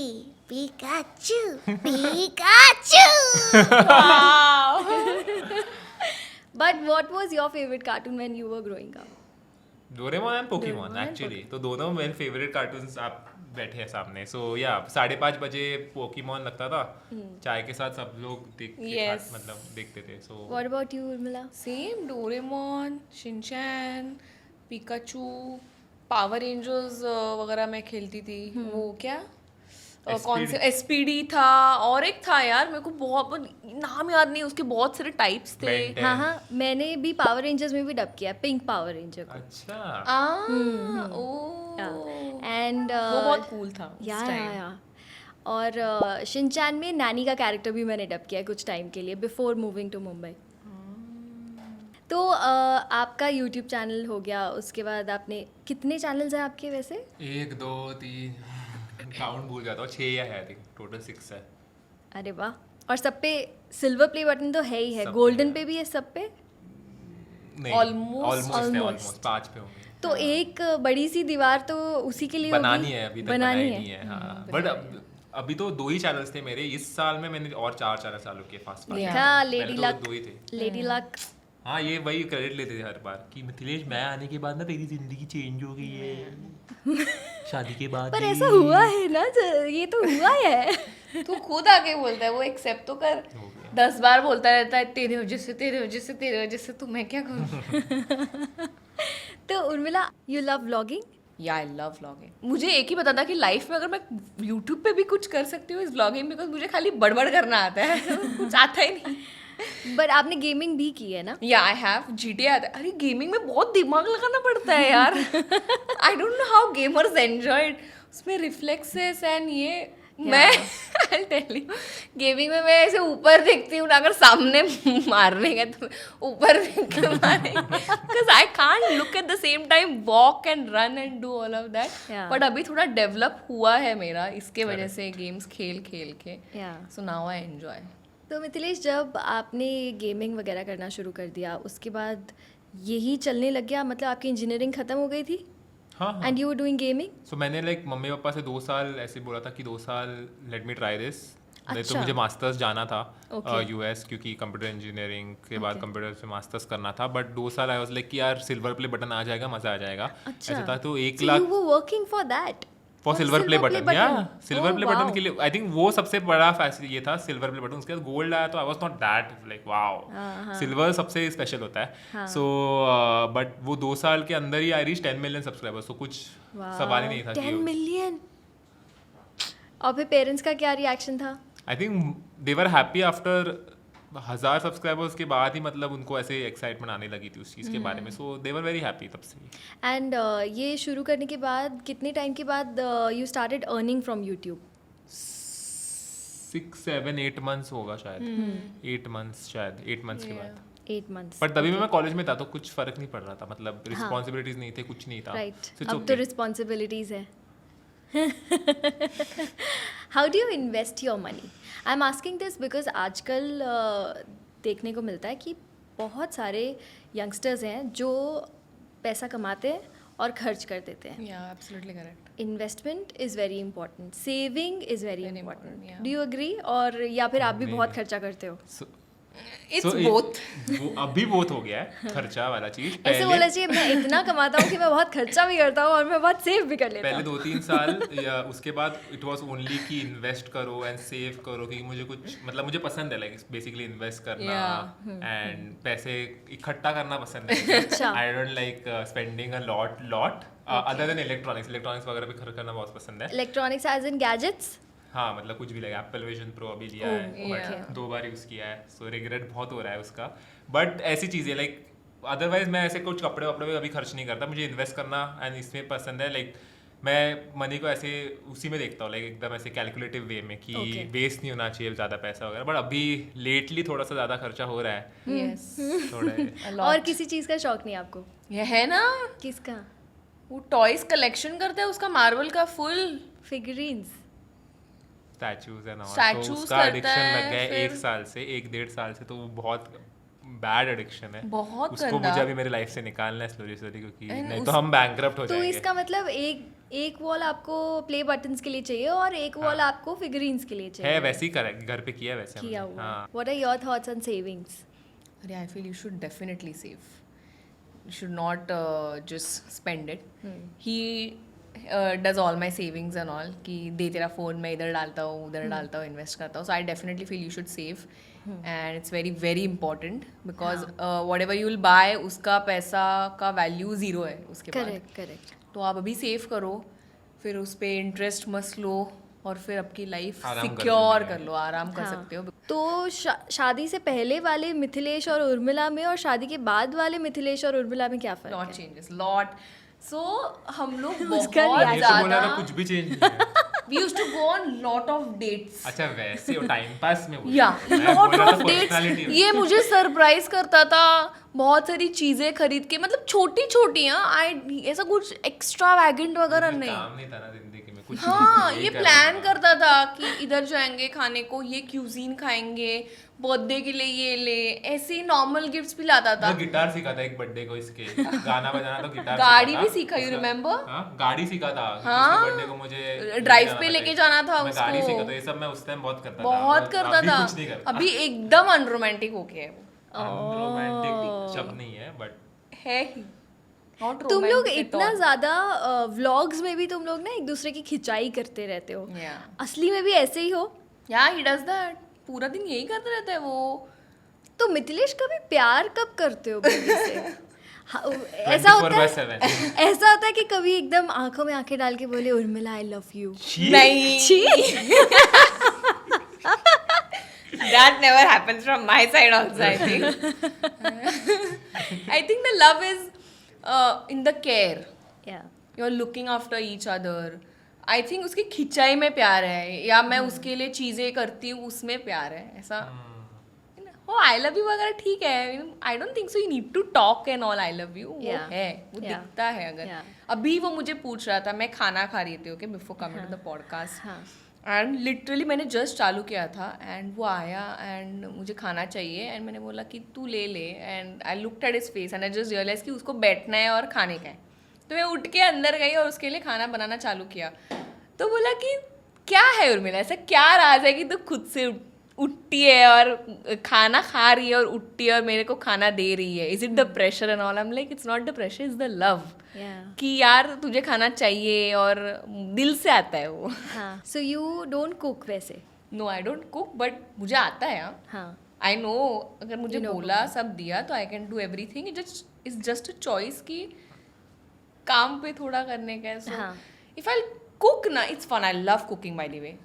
Pikachu Pikachu. But what was your favourite cartoon when you were growing up? Doraemon and Pokemon actually. तो दोनों मेरे फेवरेट कार्टून्स आप बैठे हैं सामने. सो या 5:30 बजे पोकेमोन लगता था, चाय के साथ सब लोग Yes. मतलब देखते थे. So what about you Urmila? Same. Doraemon, Shinchan, Pikachu, Power Rangers वगैरह मैं खेलती थी. वो क्या? कौन से SPD था, और एक था यार, मेरे को बहुत नाम याद नहीं, उसके बहुत सारे टाइप्स थे. Ben 10. हाँ हाँ, मैंने भी पावर रेंजर्स में भी डब किया, पिंक पावर रेंजर को. अच्छा. एंड वो बहुत कूल था उस या time. और शिनचैन में नानी का कैरेक्टर भी मैंने डब किया कुछ टाइम के लिए बिफोर मूविंग टू मुंबई. तो आपका यूट्यूब चैनल हो गया, उसके बाद आपने कितने चैनल्स हैं आपके वैसे? 1 2 3 काउंट भूल जाता हूँ. 6 या है आई थिंक. टोटल 6 है. अरे वाह. और सब पे सिल्वर प्ले बटन तो है ही है, सब पे गोल्डन है. पे भी है सब पे. नहीं, Almost. ऑलमोस्ट 5 पे होंगे. तो एक बड़ी सी दीवार तो उसी के लिए बनानी होगी? है, अभी तक बनानी नहीं है. हाँ, बट अभी तो 2 ही चैनल्स थे मेरे. इस साल में मैंने और 4 चैनल चालू किए फास्ट फास्ट. हाँ, लेडी पहले लक. तो 2 ही थे. Lady luck. हाँ, ये वही क्रेडिट लेते थे हर बार कि मिथिलेश मैं आने के बाद ना तेरी जिंदगी चेंज हो गई है. शादी के बाद. पर ऐसा हुआ है ना, ये तो हुआ है. तू खुद आके बोलता है, वो एक्सेप्ट तो कर. हो गया. 10 बार बोलता रहता है तेरे वजह से तेरे वजह से तेरे वजह से, तो मैं क्या करूँ? तो उर्मिला, यू लव व्लॉगिंग? या आई लव व्लॉगिंग। मुझे एक ही पता था कि लाइफ में अगर मैं यूट्यूब पे भी कुछ कर सकती हूँ इस व्लॉगिंग, बिकॉज मुझे खाली बड़बड़ करना आता है, कुछ आता ही नहीं। बट आपने गेमिंग भी की है ना? या आई हैव GTA आता है। अरे गेमिंग में बहुत दिमाग लगाना पड़ता है यार। I don't know how gamers enjoy it. उसमें रिफ्लेक्सेस एंड ये मैं आई टेल यू, गेमिंग में मैं ऐसे ऊपर देखती हूँ ना, अगर सामने मारने का तो ऊपर देख के मारेंगे, because I can't look at the same time walk and run and do all of that. Yeah. But अभी थोड़ा डेवलप हुआ है मेरा इसके वजह से, गेम्स खेल खेल के। Yeah. So now I enjoy. तो मिथिलेश, जब आपने गेमिंग वगैरह करना शुरू कर दिया, उसके बाद यही चलने लग गया, मतलब आपकी इंजीनियरिंग ख़त्म हो गई थी हाँ and you were doing gaming? So मैंने लाइक मम्मी पापा से 2 साल ऐसे बोला था कि 2 साल लेट मी ट्राई दिस। नहीं तो मुझे मास्टर्स जाना था US, क्योंकि कंप्यूटर इंजीनियरिंग के बाद कंप्यूटर से मास्टर्स करना था। बट 2 साल आई वाज लाइक कि यार सिल्वर प्ले बटन आ जाएगा, मज़ा आ जाएगा। ऐसा था तो 1 lakh you were working for that? For silver play button, या सिल्वर प्ले बटन के लिए आई थिंक वो सबसे बड़ा ये था, सिल्वर प्ले बटन। उसके बाद गोल्ड आया तो I was not that like wow, silver सबसे स्पेशल होता है। सो बट वो 2 साल के अंदर ही आई रीच 10 मिलियन सब्सक्राइबर्स, तो कुछ सवाल ही नहीं था। 10 मिलियन? और फिर पेरेंट्स का क्या रिएक्शन था? I think they were happy after 1000 subscribers के बाद ही, मतलब उनको ऐसे एक्साइटमेंट आने लगी थी उस चीज़ के बारे में। सो दे वर वेरी हैप्पी तब से। एंड ये शुरू करने के बाद कितने टाइम के बाद you started earning from YouTube? 6, 7, 8 months होगा शायद। 8 मंथ्स शायद, 8 मंथ्स के बाद। 8 मंथ्स। पर तभी मैं कॉलेज में था तो कुछ फर्क नहीं पड़ रहा था, मतलब रिस्पॉन्सिबिलिटीज नहीं थे, कुछ नहीं था। राइट, अब तो रिस्पॉन्सिबिलिटीज है। How do you invest your money? I am asking this because आजकल देखने को मिलता है कि बहुत सारे यंगस्टर्स हैं जो पैसा कमाते हैं और खर्च कर देते हैं। या absolutely correct. Investment is very important, saving is very important. yeah. Do you agree? और या फिर आप भी बहुत खर्चा करते हो? It's both. वो अभी बहुत हो गया है खर्चा वाला चीज। ऐसे बोला चाहिए मैं इतना कमाता हूँ कि मैं बहुत खर्चा भी करता हूँ और मैं बहुत सेव भी कर लेता पहले हूँ। 2-3 साल या उसके बाद इट वाज ओनली कि इन्वेस्ट करो एंड सेव करो, क्योंकि मुझे कुछ मतलब मुझे पसंद है लाइक बेसिकली इन्वेस्ट करना एंड पैसे इकट्ठा करना पसंद है। I don't like spending a lot other than electronics वगैरह पे खर्च करना बहुत पसंद है। Electronics as in gadgets? हाँ, मतलब कुछ भी लगा। एप्पल विजन प्रो अभी लिया है बट 2 बार यूज़ किया है, सो रिग्रेट बहुत हो रहा है उसका। बट ऐसी चीज़ें लाइक अदरवाइज मैं ऐसे कुछ कपड़े वपड़े में अभी खर्च नहीं करता। मुझे इन्वेस्ट करना एंड इसमें पसंद है। लाइक मैं मनी को ऐसे उसी में देखता हूँ, लाइक एकदम ऐसे कैलकुलेटिव वे में कि वेस्ट नहीं होना चाहिए ज़्यादा पैसा वगैरह। बट अभी लेटली थोड़ा सा ज़्यादा खर्चा हो रहा है। यस। थोड़ा और किसी चीज़ का शौक नहीं आपको? ये है ना, किसका? वो टॉयज कलेक्शन करता है उसका, मार्वल का full figurines, statues and all. Statues तो उसका करता एडिक्शन है, लग गया है फिर 1 साल से, 1-1.5 साल से। तो वो बहुत बैड एडिक्शन है, बहुत उसको गंदा। मुझे अभी मेरी लाइफ से निकालना है स्लोली, क्योंकि नहीं तो हम बैंकरप्ट हो तो जाएंगे। इसका मतलब एक वॉल आपको प्ले बटन्स के लिए चाहिए और एक वॉल आपको फिगरीन्स के लिए चाहिए। है वैसे ही करेक्ट, घर पे किया वैसे किया हमने। हुआ। हाँ। What are your thoughts on savings? अरे I feel you should definitely save, you should not just spend it. He does all my savings and all, कि दे तेरा फ़ोन मैं इधर डालता हूँ उधर डालता हूँ, इन्वेस्ट करता हूँ। So I definitely feel you should save and it's very very important because whatever you will buy उसका पैसा का वैल्यू ज़ीरो है उसके बाद। करेक्ट। तो आप अभी सेव करो, फिर उस पर इंटरेस्ट मत लो और फिर आपकी लाइफ आराम कर सिक्योर लेंगे। कर लो, आराम कर सकते हो। तो शादी से पहले वाले मिथिलेश और उर्मिला में और शादी के बाद वाले मिथिलेश और उर्मिला में क्या फर्क लॉट है? Changes lot. सो हम लोग उसका बहुत ये तो बोला ज़्यादा था कुछ भी चेंज नहीं है। we used to go on lot of dates। अच्छा वैसे टाइम पास में बोल या रहे हो। मैं लॉट बोल रहा था ऑफ डेट्स। personality में। ये मुझे सरप्राइज करता था, बहुत सारी चीजें खरीद के, मतलब छोटी छोटी। आई ऐसा कुछ एक्स्ट्रा वैगेंट वगैरह कुछ नहीं। काम नहीं था ना जिंदगी में कुछ। हाँ, नहीं, ये कर प्लान रहा था। करता था कि इधर जाएंगे खाने को, ये क्यूजीन खाएंगे, बर्थडे के लिए ये ले, ऐसे ही नॉर्मल गिफ्ट्स भी लाता था। मैं गिटार सीखा था एक बर्थडे को इसके, गाना बजाना तो गिटार गाड़ी सीखा भी था। सीखा, you उसका- remember? हाँ, गाड़ी सीखा था। हाँ, बर्थडे को मुझे ड्राइव पे लेके जाना था मैं उसको। गाड़ी सीखा था, ये सब मैं उस टाइम बहुत करता था। बहुत करता अभी था। कुछ नहीं करता। अभी एकदम अनरोमांटिक हो गया है वो। रोमांटिक शब्द नहीं है बट है ही Not तुम लोग romantic at इतना all। ज्यादा व्लॉग्स में भी तुम लोग ना एक दूसरे की खिंचाई करते रहते हो। Yeah. असली में भी ऐसे ही हो? Yeah, he does that. पूरा दिन यही करता रहता है वो। तो मिथिलेश कभी प्यार कब करते हो बेबी से? हाँ, ऐसा होता है 24/7 ऐसा होता है कि कभी एकदम आंखों में आंखें डाल के बोले उर्मिला आई लव यू? नहीं, that never happens from my side also, I think. I think the love is in the care. या You're looking after each other. I think उसकी खिंचाई में प्यार है, या मैं उसके लिए चीजें करती हूँ उसमें प्यार है, ऐसा। ओ आई लव यू वगैरह ठीक है, I don't think so you need to talk and all I love you, वो Yeah. है, वो Yeah. दिखता है अगर। Yeah. अभी वो मुझे पूछ रहा था, मैं खाना खा रही थी, okay, before coming to the podcast, and literally मैंने जस्ट चालू किया था एंड वो आया एंड मुझे खाना चाहिए एंड मैंने बोला कि तू ले ले, and I looked at his face and I just realise कि उसको बैठना है और खाने का है। तो मैं उठ के अंदर गई और उसके लिए खाना बनाना चालू किया। तो बोला कि क्या है उर्मिला, ऐसा क्या राज है कि तू खुद से उठती है और खाना खा रही है और उठती है और मेरे को खाना दे रही है? Is it the pressure and all? I am like it's not the pressure, is the love, कि यार तुझे खाना चाहिए और दिल से आता है वो। हाँ, सो यू डोंट कुक वैसे? No I don't cook, but मुझे आता है। हाँ, आई नो, अगर मुझे बोला सब दिया तो I can do everything. It's just a choice कि काम पे थोड़ा करने का है। सो इफ आई कुक ना, it's fun, I love cooking by the way,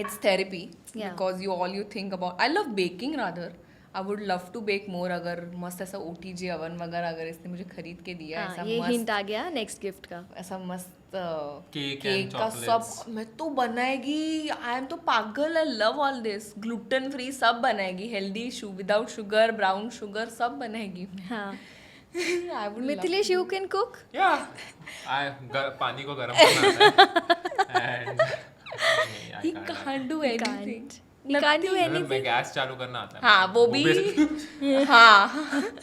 it's therapy. Yeah. Because you think about, I love baking rather, I would love to bake more अगर मस्त ऐसा OTG oven वगैरह अगर इसने मुझे खरीद के दिया, हाँ, ऐसा ये मस्त, हिंट आ गया नेक्स्ट गिफ्ट का। ऐसा मस्त Cake केक and का chocolates. सब मैं तो बनाएगी। आई एम तो पागल, I love all this, gluten free सब बनाएगी, healthy, without sugar, brown sugar सब बनाएगी। हाँ, I would Mithilesh you can cook? पानी को गर्म करना आता है and he can't do anything. You can't do मतलब anything. मैं गैस चालू करना आता है। हाँ वो भी हाँ,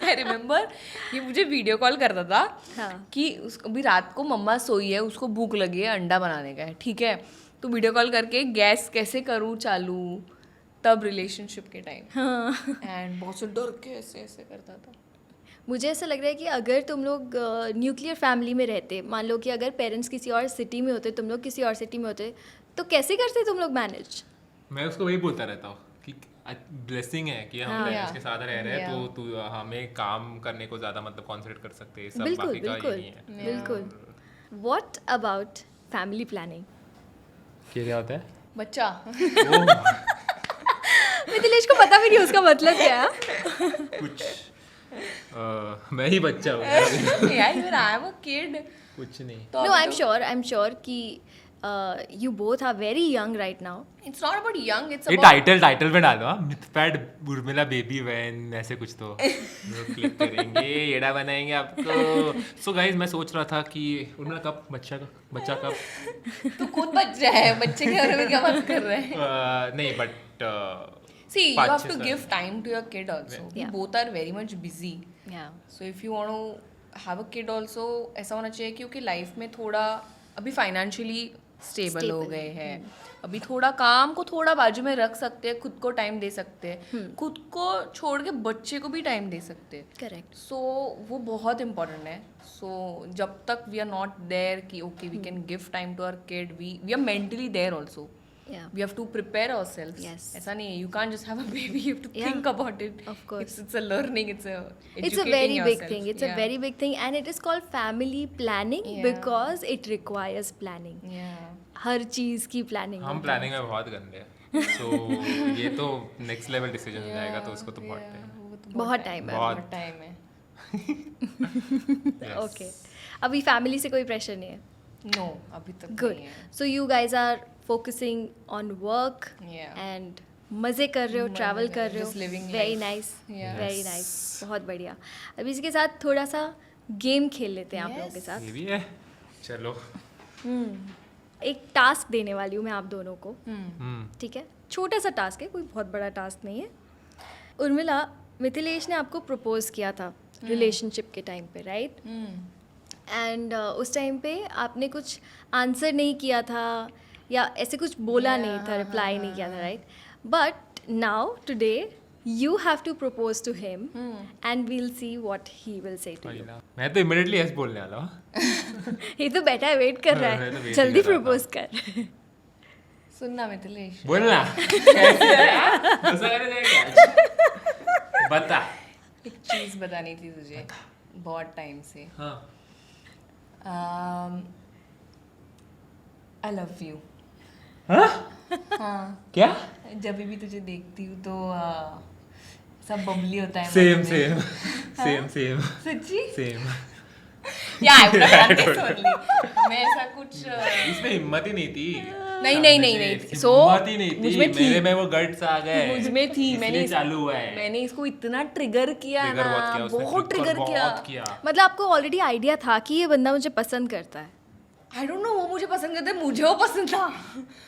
आई रिमेम्बर ये मुझे वीडियो कॉल करता था हाँ. कि उसको भी रात को मम्मा सोई है, उसको भूख लगी है, अंडा बनाने का है, ठीक है, तो वीडियो कॉल करके गैस कैसे करूँ चालू, तब रिलेशनशिप के टाइम, एंड बहुत से डर के ऐसे ऐसे करता था। मुझे ऐसा लग रहा है कि अगर तुम लोग न्यूक्लियर फैमिली में रहते, मान लो कि अगर पेरेंट्स किसी और सिटी में होते, तुम लोग किसी और सिटी में होते, तो कैसे करते तुम लोग मैनेज? मैं उसको वही बोलता रहता हूँ कि ब्लेसिंग है कि हम पेरेंट्स के साथ रह रहे हैं, तो तू हमें काम करने को ज़्यादा मतलब कॉन्सेंट्रेट कर सकते हैं, सब बिल्कुल बाकी का बिल्कुल ये नहीं है। बिल्कुल। What about family planning? क्या होता है? बच्चा मिथिलेश को पता भी नहीं उसका मतलब क्या है। कुछ मैं ही बच्चा हूँ यार even I am a kid. कुछ नहीं। नो आई एम श्योर कि you both are very young right now. It's not about young, it's ये about टाइटल में डालो, मिथपैड उर्मिला बेबी वैन ऐसे कुछ तो क्लिक करेंगे, येड़ा बनाएंगे आपको। सो गाइस मैं सोच रहा था कि उर्मिला कब बच्चा कब तू खुद बच्चा है, बच्चे के बारे में क्या बात कर रहे हैं? नहीं but See, you have to give time to your kid also. We Yeah. both are very much busy. Yeah. So if you want to have a kid also, ऐसा होना चाहिए क्योंकि लाइफ में थोड़ा अभी फाइनेंशियली स्टेबल हो गए हैं, अभी थोड़ा काम को थोड़ा बाजू में रख सकते हैं, खुद को टाइम दे सकते हैं, खुद को छोड़ के बच्चे को भी टाइम दे सकते हैं। Correct. सो वो बहुत इम्पोर्टेंट है। सो जब तक वी आर नॉट देयर कि okay we can give time to our kid, we are mentally there also. Yeah. We have to prepare ourselves. Yes. ऐसा नहीं है, you can't just have a baby, you have to Yeah. think about it. Of course. It's a learning, it's a It's a very big thing. It's a very big thing and it is called family planning Yeah. because it requires planning. Yeah. हर चीज की planning. हम planning में बहुत गंदे हैं, so ये तो next level decision हो जाएगा, तो उसको तो बहुत टाइम वो तो बहुत टाइम है। बहुत टाइम है। ओके, अभी फैमिली से कोई प्रेशर नहीं है? नो अभी तक गुड। नहीं है। So you guys are focusing on work Yeah. And मज़े कर रहे हो, ट्रैवल कर रहे हो, just living very life. Nice, Yeah. Very nice, बहुत बढ़िया। अभी इसके साथ थोड़ा सा गेम खेल लेते हैं आप लोगों के साथ। ये भी है, चलो। एक टास्क देने वाली हूँ मैं आप दोनों को, हम्म ठीक है? छोटा सा टास्क है, कोई बहुत बड़ा टास्क नहीं है। उर्मिला, मिथिलेश ने आपको प्रपोज किया था रिलेशनशिप के टाइम पे, राइट? एंड उस टाइम पे आपने कुछ आंसर नहीं किया था या ऐसे कुछ बोला नहीं था, रिप्लाई नहीं किया था, right? But now today you have to propose to him and we'll see what he will say to you. मैं तो इमीडिएटली यस बोलने वाला हूँ। ये तो बैठा है, वेट कर रहा मैं तो है, wait जल्दी कर रहा था। प्रपोज कर। सुनना मिथिलेश, बोलना कैसे है? गुस्सा करने जाएगा क्या? बता। एक चीज बतानी थी तुझे बहुत टाइम से. हाँ. आई लव यू. हाँ, क्या? जब भी तुझे देखती हूँ तो सब बबली होता है. सेम मन में. सेम सेम सेम सच्ची? सेम. या I would have done this only. मैं ऐसा कुछ इसमें हिम्मत ही नहीं थी. नहीं. So हिम्मत ही नहीं थी. मुझमें थी. मेरे में वो गट्स आ गए. मुझमें थी. इसलिए चालू हुआ है. मैंने इसको इतना ट्रिगर किया Trigger ना, बहुत किया उसने, बहुत trigger ट्रिगर बहुत किया. मतलब आपको ऑलरेडी आइडिया था कि ये बंदा मुझे पसंद करता है. आई डोंट नो, वो मुझे पसंद करता है, मुझे वो पसंद था.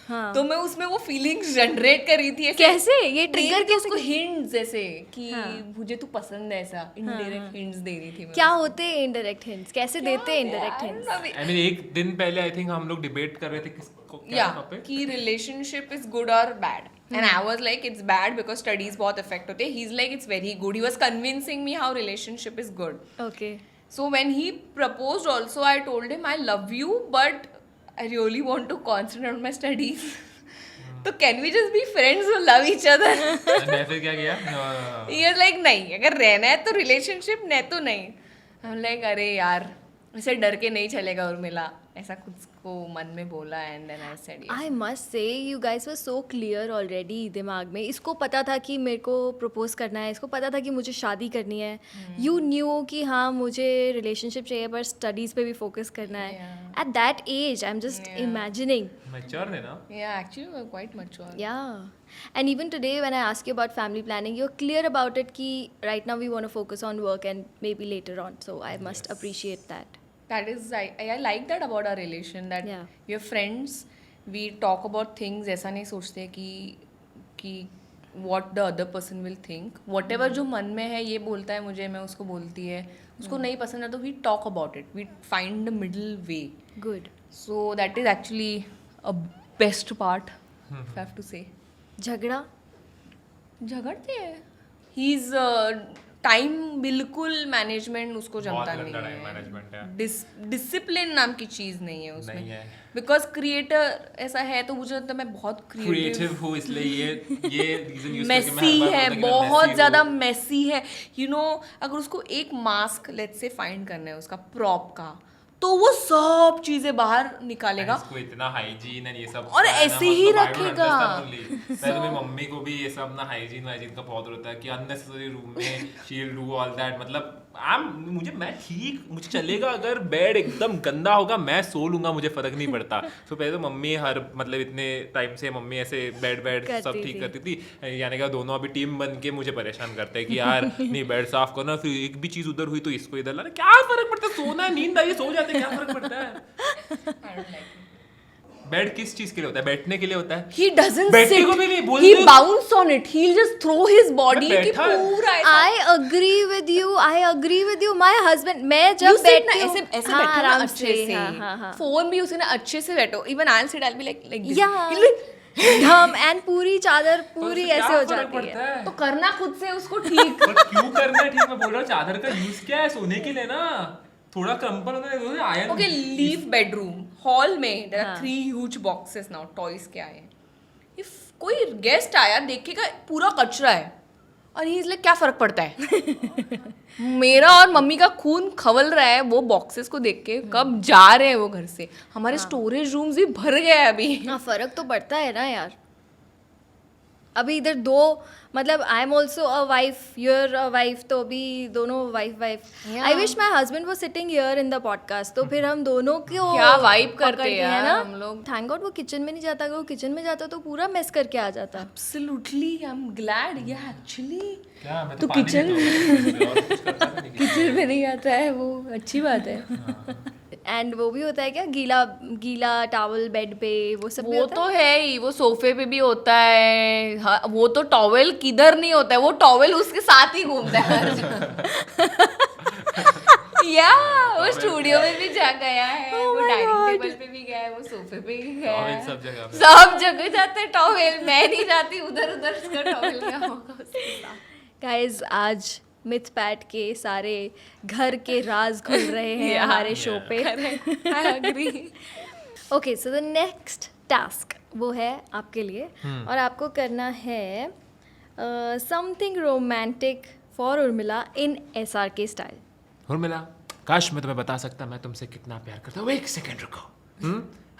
हाँ. तो मैं उसमें वो फीलिंग्स जनरेट कर रही थी. ऐसे कैसे ये दे ट्रिगर रही थी कैसे? उसको हिंट्स जैसे कि हाँ. मुझे तू पसंद है, ऐसा इनडायरेक्ट हिंट्स दे रही थी मैं. क्या होते हैं इनडायरेक्ट हिंट्स? कैसे देते हैं इनडायरेक्ट हिंट्स? I mean, एक दिन पहले आई थिंक हम लोग डिबेट कर रहे थे किसको क्या या टॉपिक. कि रिलेशनशिप इज गुड और bad, and I was like it's bad because studies बहुत इफेक्ट होते हैं. He is like it's very good. He was convincing me how relationship is good. Okay. So when he proposed also, I told him I love you, but I really want to concentrate on my studies. So can we just be friends who love each other? मैं फिर क्या किया? He was like नहीं, अगर रहना है तो relationship, नहीं तो नहीं. I'm like अरे यार, ऐसे डर के नहीं चलेगा उर्मिला. ऐसा कुछ को मन में बोला and then I said yes. I must say you guys were so clear already दिमाग में. इसको पता था कि मेरे को प्रपोज करना है, इसको पता था कि मुझे शादी करनी है. यू न्यू कि हाँ मुझे रिलेशनशिप चाहिए पर स्टडीज़ पे भी फोकस करना है. At that age I am just imagining. Mature है ना. Yeah, actually we're quite mature. Yeah. And even today when I ask you about family planning, you're clear about it कि right now we want to focus on work and maybe later on. So I must appreciate that. That is, I like that about our relation, that Yeah. we are friends, we talk about things. ऐसा नहीं सोचते कि what the other person will think. Whatever जो मन में है ये बोलता है मुझे, मैं उसको बोलती है. उसको नहीं पसंद है तो we talk about it. We find the middle way. Good. So that is actually a best part, if I have to say. झगड़ा? झगड़ते हैं. He's टाइम बिल्कुल मैनेजमेंट उसको जमता बहुत गंदा नहीं time management है. है. डिसिप्लिन नाम की चीज नहीं है नहीं उसमें. है. बिकॉज क्रिएटर ऐसा है तो मुझे लगता है मैं बहुत क्रिएटिव हूँ इसलिए ये रीजन यूज करके मैं मेसी हर बार है, बोलता कि मैं बहुत messy ज्यादा हूँ. मेसी है. यू नो, अगर उसको एक मास्क लेट्स से फाइंड करना है उसका प्रॉप का, तो वो सब चीजें बाहर निकालेगा. इसको इतना हाइजीन है ये सब और है ना, ऐसे ही मतलब I don't रखेगा. understand only. मैं तो मेरी मम्मी को भी ये सब ना हाइजीन का बहुत होता है कि अननेसेसरी रूम में she will do all that. मतलब मैं ठीक, मुझे चलेगा अगर बेड एकदम गंदा होगा मैं सो लूंगा, मुझे फर्क नहीं पड़ता. तो पहले तो मम्मी मतलब इतने टाइम से मम्मी ऐसे बेड सब ठीक करती थी. यानी कि दोनों अभी टीम बन के मुझे परेशान करते हैं कि यार नहीं बेड साफ करना, फिर एक भी चीज उधर हुई तो इसको इधर लाना. क्या फर्क पड़ता है, सोना है, नींद आई सो जाते, क्या फर्क पड़ता है. बेड किस चीज के लिए होता है? बैठने के लिए होता है. He doesn't बैठने sit. को भी नहीं, बोल He दो. bounce on it. He'll just throw his body मैं कि बैठा है. पूरा ऐसा. I agree with you. My husband, मैं You जब sit ना बैठती हूँ ऐसे ऐसे हाँ, बैठो ना आराम अच्छे से, से. हाँ. फोन भी उसे ना अच्छे से बैठो. Even I'll sit, I'll be like this. Yeah. He'll be- हम एंड पूरी चादर तो पूरी उससे ऐसे क्या हो फर्क जाती पड़ता है. है? तो करना खुद से उसको ठीक. पर क्यों करना है? ठीक, मैं बोल रहा हूँ चादर का यूज क्या है? सोने के लिए ना. थोड़ा क्रम्पल होता है iron. Okay, leave bedroom. Hall में there are हाँ. 3 huge boxes now. Toys के आए. If कोई गेस्ट आया देखेगा पूरा कचरा है और ही इसलिए क्या फर्क पड़ता है. मेरा और मम्मी का खून खवल रहा है वो बॉक्सेस को देख के. कब जा रहे हैं वो घर से. हमारे स्टोरेज रूम्स भी भर गए हैं अभी. हाँ, फर्क तो पड़ता है ना यार. अभी इधर दो, मतलब I am also a wife, you are a wife, तो अभी दोनों wife. I wish my husband was sitting here in the podcast, तो फिर हम दोनों को क्या vibe करते पकड़ते हैं हैं यार ना हम लोग. थैंक गॉड वो किचन में नहीं जाता. अगर वो किचन में जाता तो पूरा मेस करके आ जाता. Absolutely, I'm glad. Yeah, actually. क्या मैं तो पानी kitchen- पीता हूँ, और कुछ करता भी नहीं. किचन में नहीं आता है वो, अच्छी बात है. एंड वो भी होता है क्या, गीला टॉवल बेड पे, वो सब भी वो होता तो है ही, वो सोफे पे भी होता है. हाँ, वो तो टॉवेल किधर नहीं होता है, वो टॉवेल उसके साथ ही घूमता है हर जगह. या वो स्टूडियो में भी जा गया है, वो डाइनिंग टेबल पे भी गया है, वो सोफे पे भी गया टॉवेल है. सब जगह पे. सब जगह जाता है टॉवेल. मैं नहीं जाती उधर उधर. उसका टॉवेल क्या होगा उसके साथ. गाइज आज मिथ पैट के सारे घर के राज खुल रहे हैं हमारे शो पे. I agree. Okay, so the next task वो है आपके लिए और आपको करना है something romantic for Urmila in SRK style. Urmila, काश मैं तुम्हें बता सकता मैं तुमसे कितना प्यार करता हूँ। एक सेकंड रुको।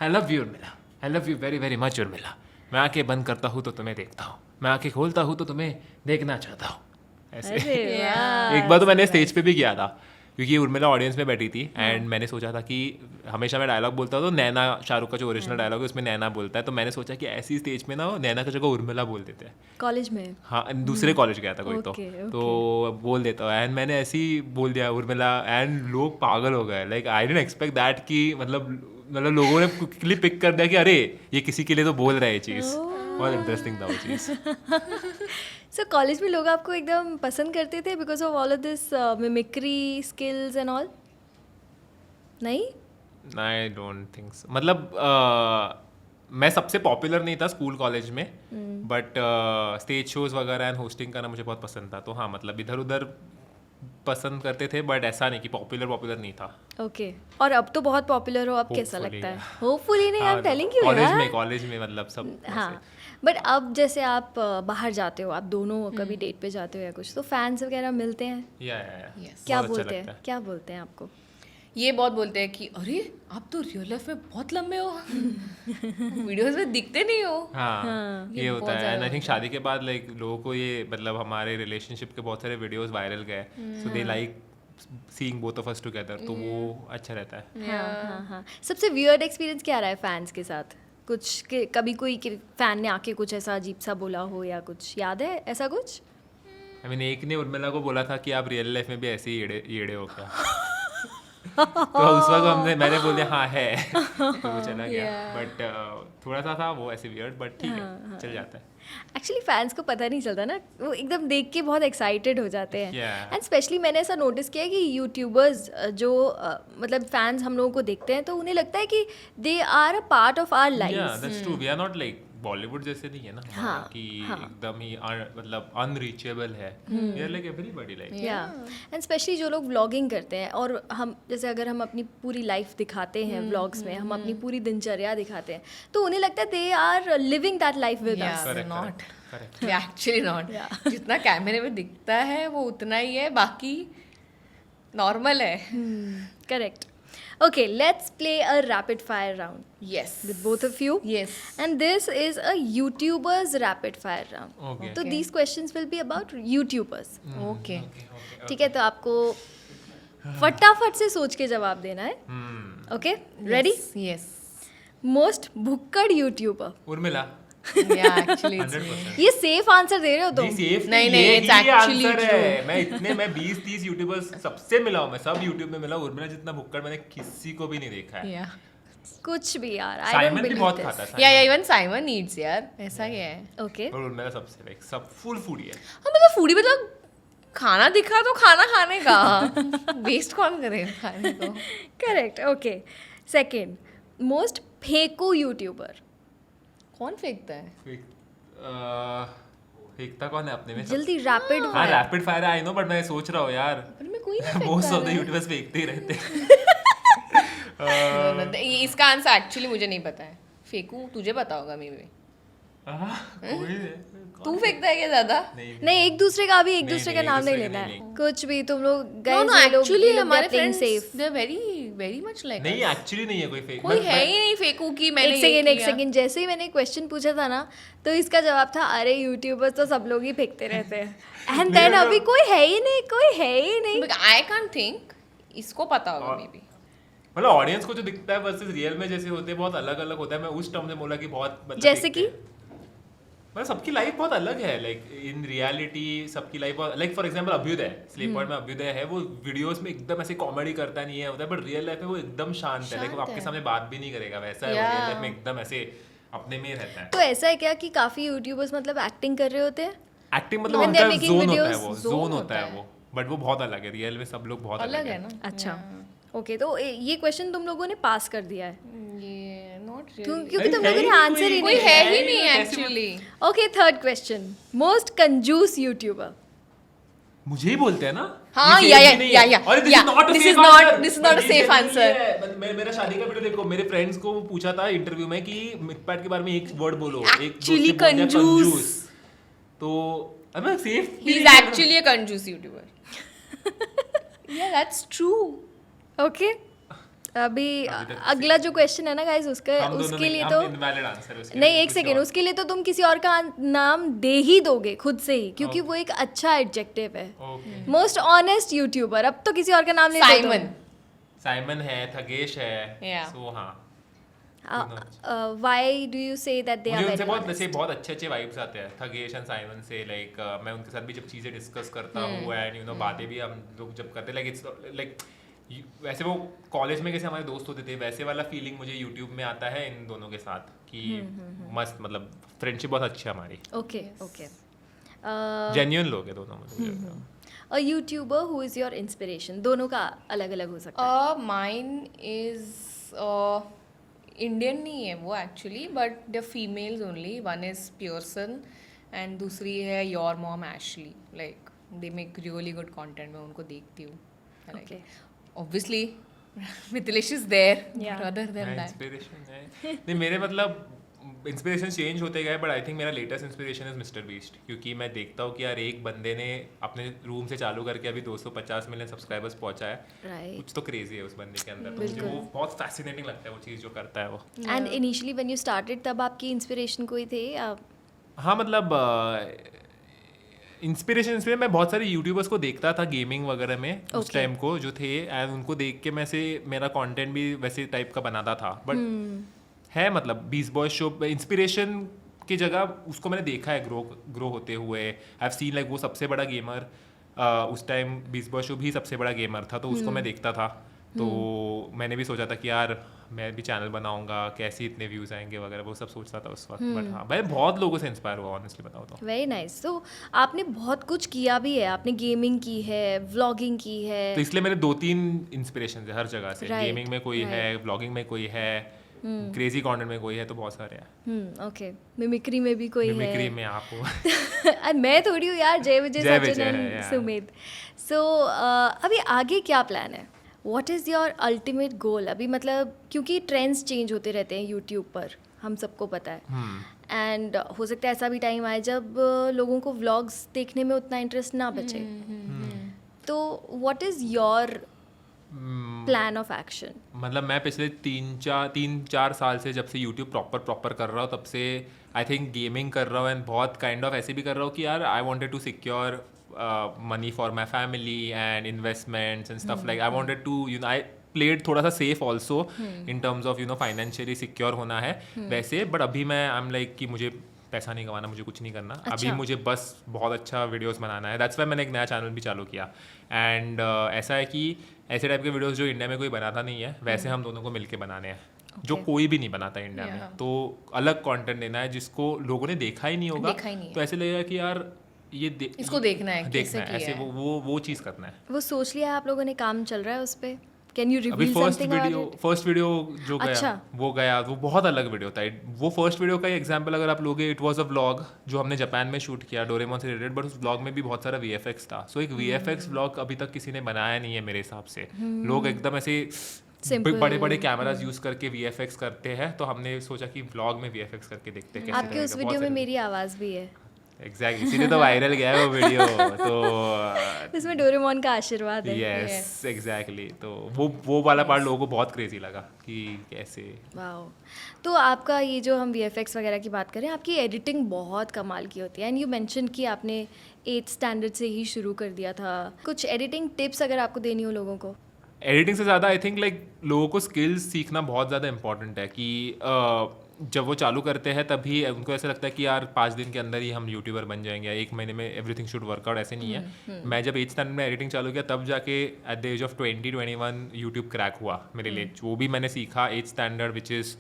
आई love you Urmila, I love you very very much Urmila. मैं आंखें बंद करता हूँ तो तुम्हें देखता हूँ, मैं आंखें खोलता हूँ तो तुम्हें देखना चाहता हूँ। ऐसे एक बार तो मैंने स्टेज पे भी किया था, क्योंकि उर्मिला ऑडियंस में बैठी थी एंड मैंने सोचा था कि हमेशा मैं डायलॉग बोलता हूँ तो नैना, शाहरुख का जो ओरिजिनल डायलॉग है उसमें नैना बोलता है, तो मैंने सोचा कि ऐसी स्टेज में ना नैना की जगह उर्मिला बोल देते हैं। कॉलेज में? हाँ, दूसरे कॉलेज गया था कोई तो बोल देता हूँ एंड मैंने ऐसे ही बोल दिया उर्मिला एंड लोग पागल हो गए। Like I didn't expect that कि मतलब लोगों ने क्विकली पिक कर दिया कि अरे ये किसी के लिए तो बोल रहा है ये चीज़। बहुत इंटरेस्टिंग था वो चीज़। सो कॉलेज में लोग आपको एकदम पसंद करते थे because of all of this mimicry skills and all? नहीं, आई डोंट थिंक सो। मतलब मैं सबसे पॉपुलर नहीं था स्कूल कॉलेज में, बट स्टेज शोज वगैरह एंड होस्टिंग करना मुझे बहुत पसंद था। तो हाँ, मतलब इधर उधर पसंद करते थे, बट ऐसा नहीं कि पॉपुलर नहीं था। ओके और अब तो बहुत पॉपुलर हो, अब कैसा Hopefully, लगता है? होपफुली नहीं, I am telling you college में मतलब सब हाँ, बट अब जैसे आप बाहर जाते हो, आप दोनों कभी डेट पे जाते हो या कुछ, तो फैंस वगैरह मिलते हैं? या क्या बहुत अच्छा बोलते लगता हैं, क्या बोलते हैं आपको? ये बहुत बोलते हैं कि अरे आप तो रियल लाइफ में बहुत लंबे हो, वीडियोस में दिखते नहीं हो। हाँ, ये होता है। एंड आई थिंक शादी के बाद लाइक लोगों को ये मतलब हमारे रिलेशनशिप के बहुत सारे वीडियोस वायरल गए, so they like seeing both of us together, तो वो अच्छा रहता है। हाँ। सबसे वियर्ड एक्सपीरियंस क्या रहा है फैंस के साथ? कुछ कभी कोई फैन ने आके कुछ ऐसा अजीब सा बोला हो या कुछ याद है ऐसा कुछ? आई मीन एक ने उर्मिला को बोला था कि आप रियल लाइफ में भी ऐसे ही येड़े हो क्या? तो उस वक्त मैंने बोल दिया हाँ है, तो वो चला गया। बट थोड़ा सा था वो ऐसे वियर्ड, बट ठीक है, चल जाता है। एक्चुअली फैंस को पता नहीं चलता ना, वो एकदम देख के बहुत एक्साइटेड हो जाते हैं। Yeah. एंड स्पेशली मैंने ऐसा नोटिस किया है कि यूट्यूबर्स जो मतलब फैंस हम लोगों को देखते हैं तो उन्हें लगता है कि they are a part of our Yeah, life. that's true. We are not like Bollywood जैसे नहीं है ना हमारा कि एकदम ही मतलब अनरीचेबल है। We are like everybody like. या एंड स्पेशली जो लोग व्लॉगिंग करते हैं, और हम जैसे अगर हम अपनी पूरी लाइफ दिखाते हैं व्लॉग्स में, हम अपनी पूरी दिनचर्या दिखाते हैं, तो उन्हें लगता है they are living that life with us. Not actually not. जितना कैमरे में दिखता है वो उतना ही है, बाकी नॉर्मल है। Correct. Okay, let's play a rapid fire round Yes. with both of you. Yes. And this is a YouTubers rapid fire round. Okay. So these questions will be about YouTubers. Okay. ठीक है, तो आपको फटाफट से सोच के जवाब देना है। Okay, ready? Yes. Most Bhukkar YouTuber. Urmila Yeah, actually it's 100%। ये सेफ आंसर दे रहे हो तुम? नहीं, it's actually है। मैं 20-30 यूट्यूबर्स सबसे मिला हूँ, मैं सब यूट्यूब में मिला हूँ। उर्मिला जितना भुक्कड़ मैंने किसी को भी नहीं देखा है। Yeah. कुछ भी यार, I don't साइमन भी believe बहुत this. खाता है। Yeah, even Simon eats यार, ऐसा ही है। Okay. और उर्मिला सबसे लाइक सब फुल फूडी है। हाँ, मतलब फूडी मतलब खाना दिखा तो खाना खाने का, वेस्ट कौन करेगा खाने को। Correct. Okay. Second, most phaco YouTuber. कौन फेंकता है? फेंकता कौन है अपने में? जल्दी रैपिड हाँ, rapid fire I know, but मैं सोच रहा हूँ यार, अपने में कोई नहीं मोस्ट ऑफ द यूट्यूबर्स फेंकते ही रहते हैं। फेंकता। इसका आंसर एक्चुअली मुझे नहीं पता है। फेंकू, तुझे पता होगा मे बी। तू फेंकता है क्या ज्यादा? नहीं, एक दूसरे का भी, एक दूसरे का नाम नहीं लेना है। कुछ भी तुम लोग No, guys, actually ये लोग हमारे playing friends safe. they're very much like नहीं, us. एक्चुअली नहीं है कोई फेक। कोई है ही नहीं फेंकू की मैंने एक सेकंड जैसे ही मैंने क्वेश्चन पूछा था ना, तो इसका जवाब था अरे यूट्यूबर्स तो सब लोग ही फेंकते रहते हैं। एंड देन अभी कोई है ही नहीं। आई कांट थिंक इसको पता होगा मे बी। मतलब ऑडियंस को जो दिखता है वर्सेस रियल में जैसे होते हैं बहुत अलग अलग होता है। मैं उस टर्म में बोला कि बहुत मतलब जैसे कि मतलब सबकी लाइफ बहुत अलग है। लाइक इन रियलिटी सबकी लाइफ बहुत like for example Abhyudaya, Slayy Point में अभ्युदय है, वो वीडियोस में एकदम ऐसे कॉमेडी करता नहीं है होता है, बट रियल लाइफ में वो एकदम शांत है। लाइक वो आपके सामने बात भी नहीं करेगा, वैसा है। रियल लाइफ में एकदम ऐसे अपने में ही रहता है। तो ऐसा है क्या कि काफी यूट्यूबर्स मतलब एक्टिंग कर रहे होते हैं? एक्टिंग मतलब When they're उनका making जोन होता है, videos, वो zone जोन होता होता है है। वो, बट वो बहुत अलग है। रियल में सब लोग बहुत अलग है ना। अच्छा, ओके, तो ये क्वेश्चन तुम लोगों ने पास कर दिया है ये नॉट क्योंकि तुम लोगों ने आंसर ही कोई नहीं है दिया। ही नहीं actually. Okay, third question, most कंजूस यूट्यूबर। मुझे ही बोलते हैं ना? हाँ, ये या, safe या, भी नहीं या, है। या, और this या, is not a this safe is not- answer. this is not a But ये safe genuinely answer. है। मेरा शादी का वीडियो देखो, मेरे फ्रेंड्स को पूछा था इंटरव्यू में कि मिटपैट के बारे में एक वर्ड बोलो, एक दोस्त Actually ने बोल दिया कंजूस. तो अब मैं safe He is actually a कंजूस YouTuber. Yeah, that's true. Okay अभी अगला जो क्वेश्चन है ना गाइस उसके लिए तो इनवैलिड आंसर है उसके नहीं लिए, एक कुछ सेकेंड और। उसके लिए तो तुम किसी और का नाम दे ही दोगे खुद से ही क्योंकि वो एक अच्छा एडजेक्टिव है Okay. मोस्ट ऑनेस्ट यूट्यूबर अब तो किसी और का नाम ले Simon. साइमन है, थगेश है, Yeah. सो हाँ why do you say that they मुझे आर उनसे वेरी बहुत वैसे बहुत अच्छे वाइब्स आते हैं थगेश एंड साइमन से लाइक मैं उनके साथ भी जब चीज़ें डिस्कस करता हूँ एंड यू नो बातें भी हम लोग जब करते लाइक इट्स लाइक वैसे वो कॉलेज में कैसे हमारे दोस्त होते थे वैसे वाला फीलिंग मुझे यूट्यूब में आता है इन दोनों के साथ कि मस्त मतलब फ्रेंडशिप बहुत अच्छी है हमारी ओके ओके जेन्युइन लोग हैं दोनों मुझे a YouTuber who is your inspiration दोनों का अलग अलग हो सकता है Mine is Indian नहीं है वो actually but the females only one is pureson and दूसरी है your mom Ashley like they make really good content मैं उनको देखती हूँ Okay. Obviously Mithilesh is there Yeah. Other than that inspiration है नहीं मेरे मतलब इंस्पिरेशन चेंज होते गए बट आई थिंक मेरा latest inspiration is mister Beast क्योंकि मैं देखता हूँ कि यार एक बंदे ने अपने रूम से चालू करके अभी 250 मिलियन सब्सक्राइबर्स पहुंचा है राइट कुछ तो क्रेजी है उस बंदे के अंदर तो मुझे वो बहुत फैसिनेटिंग लगता है वो चीज़ जो करता है वो and initially when you started तब आपकी इंस्पिरेशन कोई थे हाँ मतलब इंस्पिरेशन मैं बहुत सारे यूट्यूबर्स को देखता था गेमिंग वगैरह में उस Okay. टाइम को जो थे एंड उनको देख के मैं से मेरा कंटेंट भी वैसे टाइप का बनाता था बट है मतलब बीस बॉय शो इंस्पिरेशन की जगह उसको मैंने देखा है ग्रो होते हुए आई हैव सीन लाइक वो सबसे बड़ा गेमर उस टाइम बीस बॉय शो भी सबसे बड़ा गेमर था तो उसको मैं देखता था तो मैंने भी सोचा था कि यार मैं भी चैनल बनाऊंगा कैसे इतने व्यूज आएंगे वगैरह वो सब सोचता था उस वक्त बट हाँ मैं बहुत लोगों से इंस्पायर हुआ ऑनेस्टली बताऊँ तो वेरी नाइस तो आपने बहुत कुछ किया भी है आपने गेमिंग की है व्लॉगिंग की है तो इसलिए मेरे 2-3 इंस्पिरेशन है हर जगह से Right, गेमिंग में कोई है ब्लॉगिंग में कोई है क्रेजी कंटेंट में कोई है तो बहुत सारे हैं ओके मिमिक्री में भी कोई मिमिक्री है में आप हो और मैं थोड़ी हूँ यार जय विजय जय सचिन विजय है, एंड yeah. सुमित सो अभी आगे क्या प्लान है what is your ultimate goal अभी मतलब क्योंकि ट्रेंड्स चेंज होते रहते हैं यूट्यूब पर हम सबको पता है एंड हो सकता है ऐसा भी टाइम आए जब लोगों को व्लॉग्स देखने में उतना इंटरेस्ट ना बचे तो what is your plan of action मतलब मैं पिछले 3-4 साल से जब से यूट्यूब प्रॉपर कर रहा हूँ तब से आई थिंक गेमिंग कर रहा हूँ एंड बहुत काइंड ऑफ ऐसे भी कर रहा हूँ कि यार I wanted to secure money for my family and investments and stuff like I wanted to you know I played थोड़ा सा safe also in terms of you know financially secure होना है वैसे but अभी मैं I'm like कि मुझे पैसा नहीं कमाना मुझे कुछ नहीं करना अभी मुझे बस बहुत अच्छा वीडियोस बनाना है दैट्स वाई मैंने एक नया चैनल भी चालू किया एंड ऐसा है कि ऐसे टाइप के वीडियोस जो इंडिया में कोई बनाता नहीं है वैसे हम दोनों को मिलके बनाने हैं जो कोई भी नहीं बनाता इंडिया में तो अलग कंटेंट देना है जिसको लोगों ने देखा ही नहीं होगा तो ऐसे लगेगा कि यार ये इसको देखना है देखना है ऐसे वो चीज़ करना है वो सोच लिया है आप लोगों ने काम चल रहा है उस पे कैन यू अभी reveal something about it first video जो गया अच्छा। वो बहुत अलग वीडियो था वो फर्स्ट वीडियो का एग्जांपल अगर आप लोगे इट वाज अ व्लॉग जो हमने जापान में शूट किया डोरेमोन से रिलेटेड बट उस व्लॉग में भी बहुत सारा वीएफएक्स था सो एक वीएफएक्स व्लॉग अभी तक किसी ने बनाया नहीं है मेरे हिसाब से लोग एकदम ऐसे बड़े बड़े कैमरास यूज करके वीएफएक्स करते हैं तो हमने सोचा कि व्लॉग में वीएफएक्स करके देखते हैं कैसे आपके उस वीडियो में मेरी आवाज़ भी है एग्जैक्टली इसीलिए तो वायरल गया है वो वीडियो तो इसमें डोरेमोन का आशीर्वाद है यस एग्जैक्टली तो वो वाला पार्ट लोगों को बहुत क्रेजी लगा कि कैसे वाओ तो आपका ये जो हम वीएफएक्स वगैरह की बात करें आपकी एडिटिंग बहुत कमाल की होती है एंड यू मेंशन कि आपने 8th स्टैंडर्ड से ही शुरू कर दिया था कुछ एडिटिंग टिप्स अगर आपको देनी हो लोगों को एडिटिंग से ज़्यादा आई थिंक लाइक लोगों को स्किल्स सीखना बहुत ज़्यादा इंपॉर्टेंट है कि जब वो चालू करते हैं तभी उनको ऐसा लगता है कि यार 5 दिन के अंदर ही हम यूट्यूबर बन जाएंगे या 1 महीने में एवरीथिंग शुड वर्कआउट ऐसे नहीं है मैं जब 8th स्टैंडर्ड में एडिटिंग चालू किया तब जाके at the age of 20-21 YouTube crack हुआ मेरे लिए वो भी मैंने सीखा 8th स्टैंडर्ड विच इज़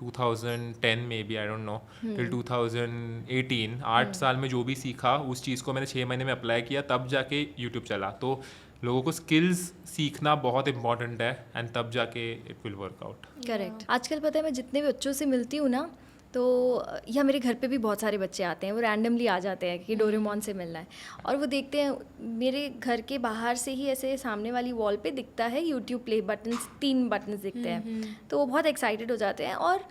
2010 में भी आई डोंट नो टिल 2018 8 साल में जो भी सीखा उस चीज़ को मैंने 6 महीने में अप्लाई किया तब जाके यूट्यूब चला तो लोगों को स्किल्स सीखना बहुत इंपॉर्टेंट है एंड तब जाके it will work out correct आजकल पता है मैं जितने भी बच्चों से मिलती हूँ ना तो या मेरे घर पे भी बहुत सारे बच्चे आते हैं, वो रैंडमली आ जाते हैं कि डोरेमोन से मिलना है, और वो देखते हैं मेरे घर के बाहर से ही ऐसे सामने वाली वॉल पे दिखता है यूट्यूब प्ले बटन्स, 3 बटन्स दिखते हैं, तो वो बहुत एक्साइटेड हो जाते हैं। और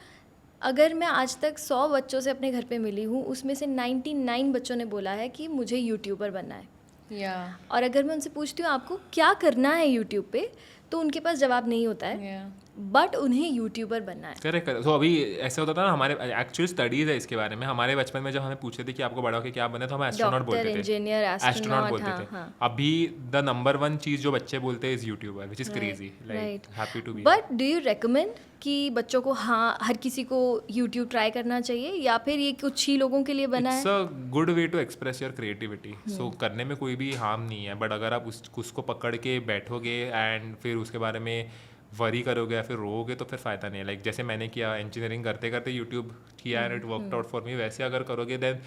अगर मैं आज तक 100 बच्चों से अपने घर पे मिली हूँ, उसमें से 99 बच्चों ने बोला है कि मुझे यूट्यूबर बनना है। या और अगर मैं उनसे पूछती हूँ आपको क्या करना है यूट्यूब पे, तो उनके पास जवाब नहीं होता है, बट उन्हें यूट्यूबर बनना है। करेक्ट। तो अभी ऐसा होता था ना, हमारे एक्चुअल स्टडीज है इसके बारे में। हमारे बचपन में जब हमें पूछते थे कि आपको बड़ा होकर क्या बने, तो हम एस्ट्रोनॉट बोलते थे, इंजीनियर, एस्ट्रोनॉट बोलते थे। अभी द नंबर 1 चीज जो बच्चे बोलते हैं is YouTuber, which is crazy. Like happy to be. But do you recommend कि बच्चों को, हाँ, हर किसी को यूट्यूब ट्राई करना चाहिए, या फिर ये कुछ ही लोगों के लिए बना है? It's a good way to express your creativity. So करने में कोई भी हार्म नहीं है, बट अगर आप उसको पकड़ के बैठोगे एंड फिर उसके बारे में वरी करोगे या फिर रोओगे, तो फिर फ़ायदा नहीं है। लाइक जैसे मैंने किया, इंजीनियरिंग करते करते यूट्यूब किया and it worked out for me, वैसे अगर करोगे देन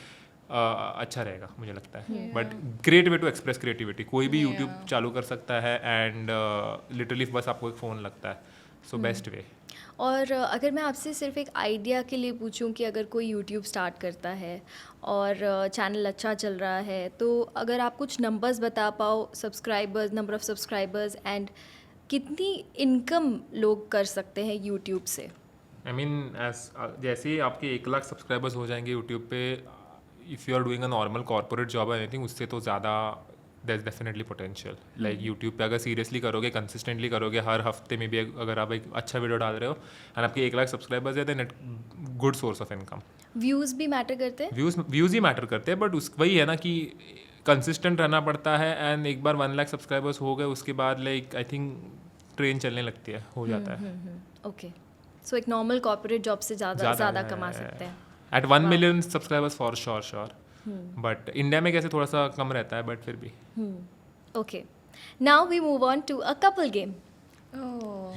अच्छा रहेगा मुझे लगता है। But great way to express creativity. कोई भी यूट्यूब चालू कर सकता है एंड लिटरली बस आपको एक फ़ोन लगता है, सो बेस्ट वे। और अगर मैं आपसे सिर्फ एक आइडिया के लिए पूछूं कि अगर कोई यूट्यूब स्टार्ट करता है और चैनल अच्छा चल रहा है, तो अगर आप कुछ नंबर्स बता पाओ, subscribers, number of subscribers and कितनी इनकम लोग कर सकते हैं यूट्यूब से? आई मीन जैसे ही आपके 1 लाख सब्सक्राइबर्स हो जाएंगे यूट्यूब पे, if you are doing a normal corporate job और एनीथिंग, उससे तो ज़्यादा there is definitely potential. Like YouTube पे अगर सीरियसली करोगे, कंसिस्टेंटली करोगे, हर हफ्ते में भी अगर आप एक अच्छा वीडियो डाल रहे हो एंड आपके 1 लाख सब्सक्राइबर्स है, then good source of income. Views भी मैटर करते हैं? व्यूज़ ही मैटर करते हैं, बट वही है ना कि कंसिस्टेंट रहना पड़ता है। एंड एक बार 1 लाख सब्सक्राइबर्स हो गए, उसके बाद लाइक आई थिंक ट्रेन चलने लगती है, हो जाता है। ओके, सो एक नॉर्मल कॉर्पोरेट जॉब से ज़्यादा कमा सकते हैं at 1 million subscribers for sure. But India में कैसे थोड़ा सा कम रहता है, बट फिर भी। Okay, now we move on to a couple game.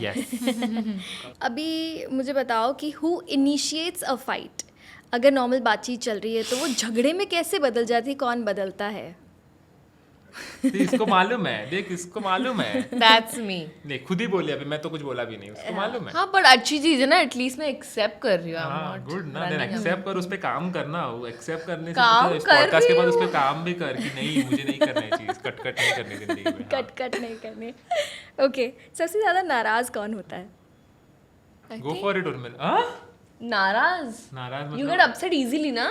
Yes. अभी मुझे बताओ कि हु इनिशिएट्स अ फाइट? अगर नॉर्मल बातचीत चल रही है तो वो झगड़े में कैसे बदल जाती है, कौन बदलता है? इसको मालूम है, देख इसको मालूम है। That's me. नहीं, खुद ही बोले, अभी मैं तो कुछ बोला भी नहीं, उसको मालूम है। हाँ, बट अच्छी चीज है ना, एटलीस्ट मैं एक्सेप्ट कर रही हूँ। हाँ, गुड ना, देन एक्सेप्ट कर, उस पे काम करना। वो एक्सेप्ट करने से काम इस कर पॉडकास्ट के रही बाद उस पे काम भी कर कि नहीं, मुझे नहीं करना है चीज, कट नहीं करनी जिंदगी में। कट नहीं करने। ओके, सबसे ज़्यादा नाराज़ कौन होता है? Go for it Urmila. नाराज यू गेट अपसेट इजीली ना।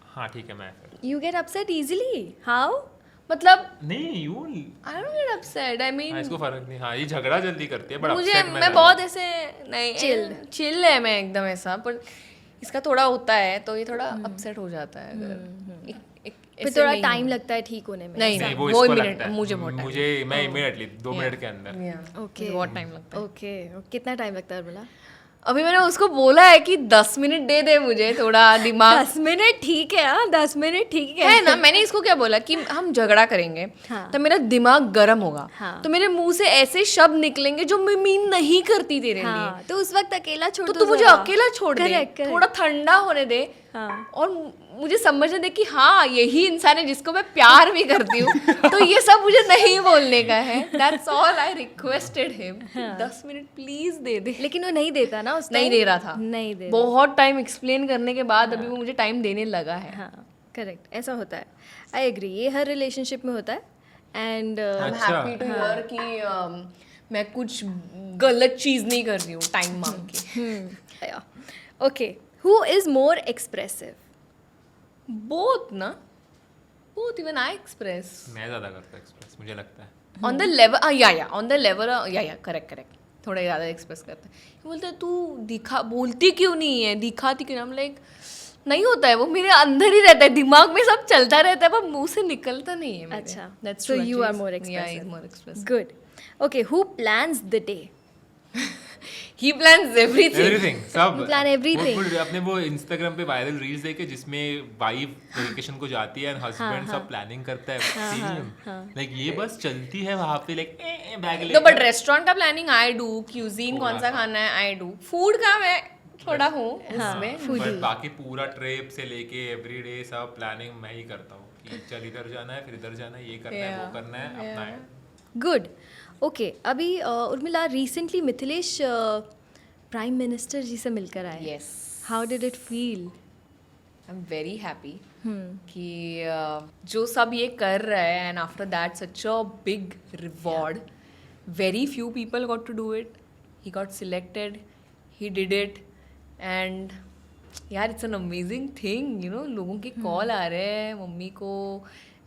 हाँ ठीक है, मैं फिर you get upset easily? How? मतलब नहीं, you I don't get upset, I mean इसको फर्क नहीं। हाँ, ये झगड़ा जल्दी करती है, बट मुझे अपसेट मैं बहुत ऐसे नहीं चिल है, मैं एकदम ऐसा, पर इसका थोड़ा होता है तो ये थोड़ा अपसेट हो जाता है। फिर थोड़ा टाइम लगता है ठीक होने में? नहीं, वो वो इसको मिनट लगता है। मुझे बहुत टाइम। मुझे मैं इमीडिएटली 2 मिनट के अंदर। ओके, बहुत टाइम लगता है। ओके, कितना टाइम लगता है बोला? अभी मैंने उसको बोला है कि 10 मिनट दे दे मुझे, थोड़ा दिमाग 10 मिनट ठीक है। हाँ, 10 मिनट ठीक है है ना। मैंने इसको क्या बोला कि हम झगड़ा करेंगे, हाँ। तो मेरा दिमाग गर्म होगा, हाँ। तो मेरे मुंह से ऐसे शब्द निकलेंगे जो मैं मीन नहीं करती तेरे हाँ, लिए, तो उस वक्त अकेला छोड़ तो दो तू मुझे जरा। अकेला छोड़ दे, Correct, थोड़ा ठंडा होने दे, हाँ। और मुझे समझने दे कि हाँ यही इंसान है जिसको मैं प्यार भी करती हूँ। तो ये सब मुझे नहीं बोलने का है। That's all I requested him, 10 minute please दे दे। लेकिन वो नहीं देता ना उस नहीं time? दे रहा था, नहीं दे बहुत टाइम एक्सप्लेन करने के बाद अभी वो मुझे टाइम देने लगा है। हाँ, करेक्ट, ऐसा होता है। आई एग्री, ये हर रिलेशनशिप में होता है। एंड अच्छा। हैप्पी टू हियर कि मैं कुछ गलत चीज नहीं कर रही हूँ टाइम मांग के। Okay, who is more expressive? Both ना, बोथ, इवन आई एक्सप्रेस मैं ज्यादा करता एक्सप्रेस, मुझे लगता है। ऑन द लेवल, या ऑन द लेवल, या करेक्ट, थोड़ा ज़्यादा एक्सप्रेस करता है। बोलते हैं तू बोलती क्यों नहीं है, दिखाती क्यों? हम लाइक नहीं होता है, वो मेरे अंदर ही रहता है, दिमाग में सब चलता रहता है, पर मुंह से निकलता नहीं है मेरे। अच्छा, That's so true, you are actually. more Yeah, expressive. he's more expressive. Good. Okay, who plans the day? He plans everything. Everything, सब You plan everything. वो अपने वो इंस्टाग्राम पे वायरल रील्स देखे जिसमें वाइफ वेकेशन को जाती है एंड हस्बैंड सब प्लानिंग करता है, सेम लाइक ये बस चलती है वहां पे, like bag No, but restaurant का प्लानिंग आई डू, क्यूजीन कौन सा खाना है आई डू, फूड का मैं थोड़ा हूँ उसमें। बट बाकी पूरा ट्रिप से लेके एवरीडे सब प्लानिंग मैं ही करता हूँ कि चल इधर जाना है, फिर इधर जाना है, ये करना है, वो करना है, अपना है। गुड। ओके, अभी Urmila recently Mithilesh prime minister ji से मिलकर आए। Yes, how did it feel? I am very happy कि जो सब ये कर रहे हैं and after that such a big reward, very few people got to do it. He got selected, he did it and यार इट्स एन अमेजिंग थिंग. लोगों के कॉल आ रहे हैं मम्मी को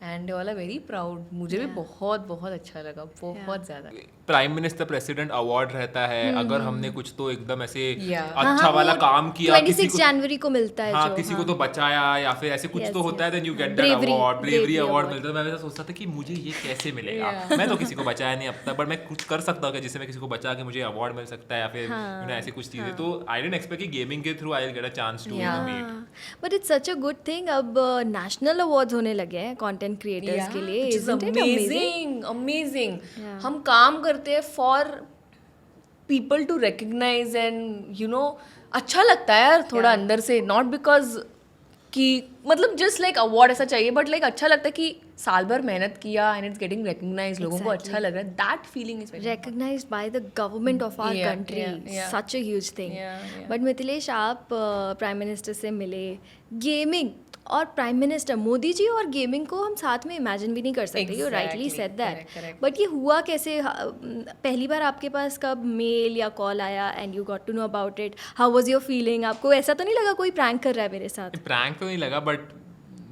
एंड वाला वेरी प्राउड. मुझे भी बहुत बहुत अच्छा लगा, बहुत ज़्यादा. प्राइम मिनिस्टर प्रेसिडेंट अवार्ड रहता है. अगर हमने कुछ तो एकदम ऐसे Yeah. अच्छा वाला काम किया, 26 जनवरी को मिलता है हाँ जो. किसी को तो बचाया या फिर ऐसे कुछ Yes, तो होता है, yes. Then you get that Bravery, award, bravery bravery award award. मिलता है. मैं वैसा सोचता था कि मुझे ये कैसे मिलेगा. Yeah. मैं तो किसी को बचाया नहीं अब तक, बट मैं कुछ कर सकता हूँ क्या जिससे मैं किसी को बचा के मुझे अवार्ड मिल सकता है या फिर ऐसी कुछ चीजें. तो आई डिडंट एक्सपेक्ट कि गेमिंग के through I will get a chance to meet. But it's such a good thing. अब नेशनल अवार्ड्स होने लगे हैं कंटेंट क्रिएटर्स के लिए. which is Isn't it amazing, amazing. हम काम करते हैं for people to recognise and अच्छा लगता है यार थोड़ा अंदर से. नॉट बिकॉज कि मतलब जस्ट लाइक अवार्ड ऐसा चाहिए, बट लाइक अच्छा लगता है कि साल भर मेहनत किया एंड इट्स गेटिंग रिकग्नाइज. लोगों को अच्छा लग रहा है. That feeling is recognized by the government of our Yeah, country. yeah. Such a huge thing. Yeah. But Mithilesh, आप प्राइम मिनिस्टर से मिले. गेमिंग और प्राइम मिनिस्टर मोदी जी और गेमिंग को हम साथ में इमेजिन भी नहीं कर सकते. You rightly Exactly. Said that. Correct, correct. But ये हुआ कैसे? पहली बार आपके पास कब मेल या कॉल आया and you got to know about it? How was your feeling? आपको ऐसा तो नहीं लगा कोई प्रैंक कर रहा है मेरे साथ? प्रैंक तो नहीं लगा, बट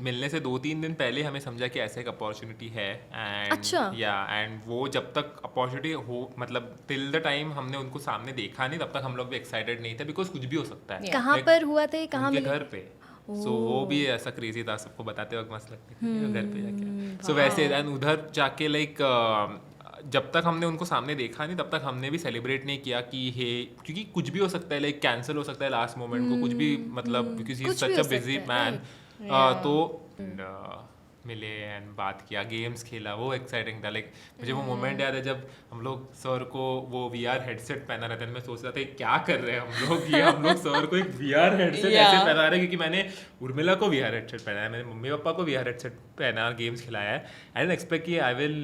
मिलने से 2-3 दिन पहले हमें समझा कि ऐसे एक अपॉर्चुनिटी है. एंड अच्छा. एंड वो जब तक अपॉर्चुनिटी हो, मतलब टिल द टाइम हमने उनको सामने देखा नहीं, तब तक हम लोग भी एक्साइटेड नहीं थे, बिकॉज कुछ भी हो सकता है. कहाँ पर हुआ था? कहाँ उनके मिले? घर पे. सो वो भी ऐसा क्रेजी था, सबको बताते वक्त मस्त लगती थी घर पे जाके. सो वैसे एंड उधर जाके लाइक जब तक हमने उनको सामने देखा नहीं तब तक हमने भी सेलिब्रेट नहीं किया कि हे, क्योंकि कुछ भी हो सकता है, लाइक कैंसिल हो सकता है लास्ट मोमेंट को, कुछ भी मतलब बिकॉज ही इज कुछ भी सच हो अ बिजी सकता है, मैन. तो मिले एंड बात किया, गेम्स खेला, वो एक्साइटिंग था. लाइक मुझे वो मोमेंट याद है जब हम लोग सर को वो VR हेडसेट पहना रहता है. मैं सोच रहा था क्या कर रहे हैं हम लोग, ये हम लोग सर को एक VR हेडसेट ऐसे पहना रहे हैं, क्योंकि मैंने उर्मिला को VR हेडसेट पहना है, मैंने मम्मी पापा को VR हेडसेट पहना और गेम्स खिलाया है. आई डिडंट एक्सपेक्ट कि I will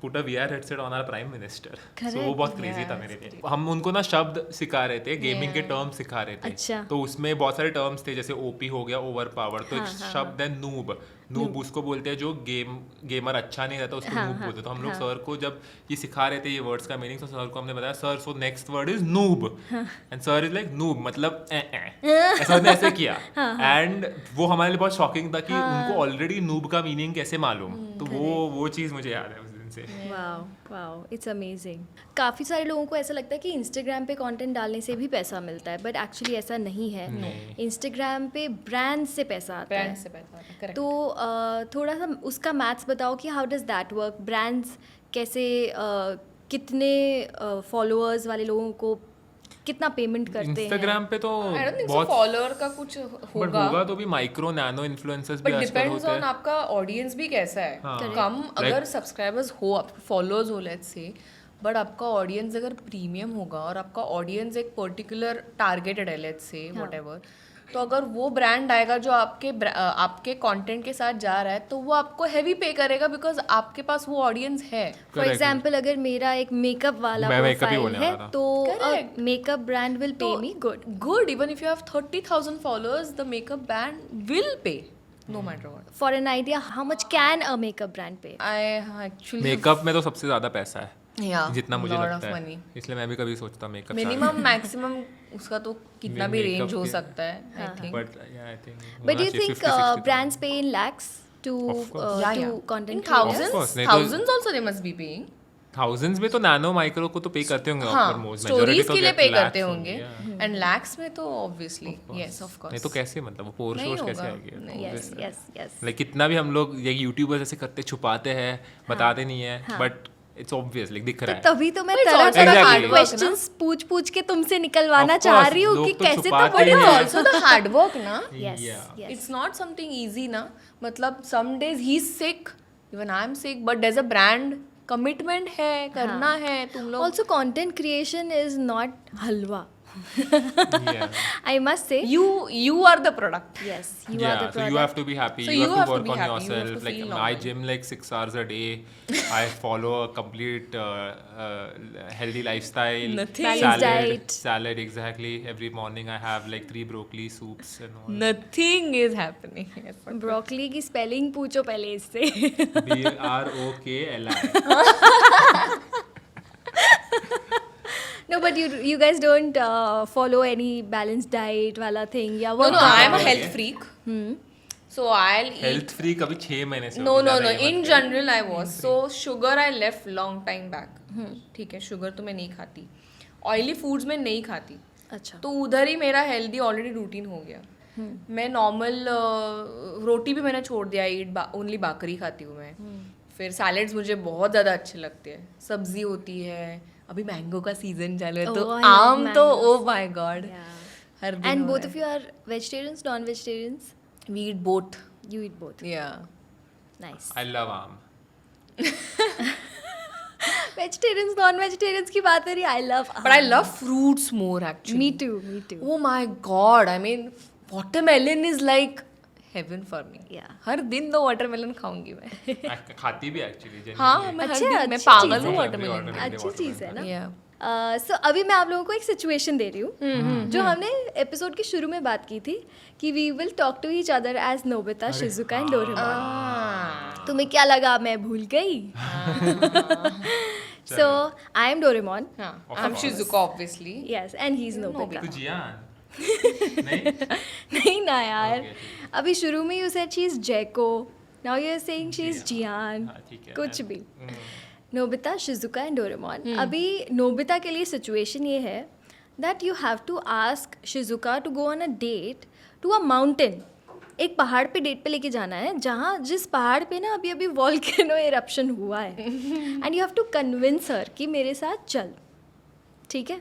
put a VR headset on our prime minister. So वो बहुत क्रेजी था मेरे लिए. हम उनको ना शब्द सिखा रहे थे, गेमिंग के टर्म्स सिखा रहे थे. अच्छा. तो उसमें बहुत सारे टर्म्स थे, जैसे OP हो गया, ओवर पावर. तो एक शब्द है नूब उसको बोलते हैं जो गेमर अच्छा नहीं रहता उसको नूब बोलते. तो हम लोग सर को जब ये सिखा रहे थे ये वर्ड्स का मीनिंग, तो सर को हमने बताया sir so next word is noob and sir is like noob मतलब ऐसा हमने ऐसे किया. एंड वो हमारे लिए बहुत शॉकिंग था कि उनको ऑलरेडी नूब का मीनिंग कैसे मालूम. तो वो चीज़ मुझे याद है उस दिन से. Wow, it's amazing. काफ़ी सारे लोगों को ऐसा लगता है कि इंस्टाग्राम पे कंटेंट डालने से भी पैसा मिलता है, बट एक्चुअली ऐसा नहीं है. इंस्टाग्राम पे ब्रांड से पैसा आता ब्रांड है. से पैसा आता है. Correct. तो थोड़ा सा उसका मैथ्स बताओ कि how does that work. Brands कैसे कितने फॉलोअर्स वाले लोगों को कितना पेमेंट करते हैं? इंस्टाग्राम पे तो I don't think so बहुत फॉलोअर का कुछ बट होगा. होगा तो भी माइक्रो नैनो इन्फ्लुएंसर्स भी बट आजकल डिपेंड्स होते ऑन हैं. आपका ऑडियंस भी कैसा है. हाँ. कम Like- अगर सब्सक्राइबर्स हो, आपके फॉलोअर्स हो लेट्स से, बट आपका ऑडियंस अगर प्रीमियम होगा और आपका ऑडियंस एक पर्टिकुलर टारगेटेड है लेट्स से व्हाटएवर, तो अगर वो ब्रांड आएगा जो आपके कंटेंट के साथ जा रहा है, तो वो आपको हैवी पे करेगा बिकॉज आपके पास वो ऑडियंस है. फॉर एग्जाम्पल अगर मेरा एक मेकअप वाला मैं makeup ही प्रोफाइल बोलने है वाला था. तो Correct. Makeup brand will pay me good even if you have 30,000 followers, the makeup brand will pay no matter what. For an idea how much can a makeup brand pay? I actually makeup में तो सबसे ज्यादा पैसा है Yeah, जितना मुझे lot लगता of है. money. इसलिए मैं भी कभी सोचता हूँ मेकअप मिनिमम मैक्सिमम उसका तो कितना भी Makeup रेंज हो के- सकता है I think. But I think but you think brands पे इन lakhs to content In creators? course, नहीं तो- thousands also they must be paying. Thousands में तो नैनो माइक्रो को तो पे करते होंगे हाँ, ऑलमोस्ट. स्टोरीज के लिए पे करते होंगे एंड लैक्स में तो ऑब्वियसली यस ऑफ कोर्स. नहीं तो कैसे मतलब वो पोर नहीं शोर्स कैसे होगा. आएगी. नहीं. yes yes yes लाइक कितना भी हम लोग ये यूट्यूबर्स ऐसे करते छुपाते हैं, बताते नहीं है, बट इट्स ऑब्वियस लाइक दिख रहा है. तभी तो मैं But it's तरह also तरह the के hard work, क्वेश्चंस पूछ के तुमसे निकलवाना Of चाह course, रही हूँ लोग कि तो कैसे छुपाते तो बट ही इट्स हैं. आल्सो द हार्ड वर्क ना. yes Yeah. yes it's not something easy ना. मतलब some days he is sick, even I am sick, but as a brand commitment है, करना है तुम लोग. also content creation is not halwa. Yeah. I must say, You are the product. yes, you Yeah, are the so product. you have to be happy. So you have to work be on happy, you have yourself. to Like feel I normal. gym like 6 hours a day. I follow a complete healthy lifestyle. Nothing. Balanced diet. Salad exactly. Every morning I have like 3 broccoli soups and all. Nothing is happening. Broccoli की spelling पूछो पहले इससे. BROKLI. No, but you guys don't follow any balanced diet वाला thing या No, what? no, I am a health freak. So I'll eat. Health free कभी 6 महीने से No, होगी, no, ज़्यादा no. ये In मत general, I was. So sugar I left long time back. ठीक है, sugar तो मैं नहीं खाती. Oily foods मैं नहीं खाती. अच्छा. तो उधर ही मेरा हेल्दी ऑलरेडी रूटीन हो गया. मैं नॉर्मल रोटी भी मैंने छोड़ दिया. ईट ओनली बाकरी खाती हूँ मैं. फिर सैलेड्स मुझे बहुत ज़्यादा अच्छे लगते हैं. सब्जी होती है. अभी मैंगो का सीजन चालू है तो Oh, I love आम तो mangoes. Oh my God Yeah. हर दिन And हो both रहा of you are vegetarians, non-vegetarians? है. We eat both. You eat both. Yeah. Nice. I love आम. Vegetarians, non-vegetarians की बात करी. I love. But I love fruits more actually. Me too. Me too. Oh my god, I mean watermelon is like heaven for me. Yeah. हर दिन तो watermelon खाऊंगी मैं. खाती भी एक्चुअली. हाँ मैं हर अच्छा, दिन मैं अच्छी पागल चीज़ हूँ है। watermelon की. अच्छी चीज़ है ना. Yeah. So अभी मैं आप लोगों को एक सिचुएशन दे रही हूँ जो हमने एपिसोड के शुरू में बात की थी कि we will talk to each other as Nobita, Shizuka and Doraemon. तुम्हें क्या लगा मैं भूल गई? So I am Doraemon. हाँ. I'm Shizuka obviously. Yes and he is Nobita. तू जियान. नहीं. नहीं ना यार. Okay, अभी शुरू में you said she is Jaiko, now you are saying she is Gian. हाँ, ठीक है. कुछ भी. Nobita, Shizuka and Doraemon. अभी नोबिता के लिए सिचुएशन ये है that you have to ask Shizuka to go on a date to a mountain. एक पहाड़ पे डेट पे लेके जाना है जहाँ जिस पहाड़ पे ना अभी अभी वॉल्केनो इरप्शन हुआ है and you have to convince her कि मेरे साथ चल. ठीक है.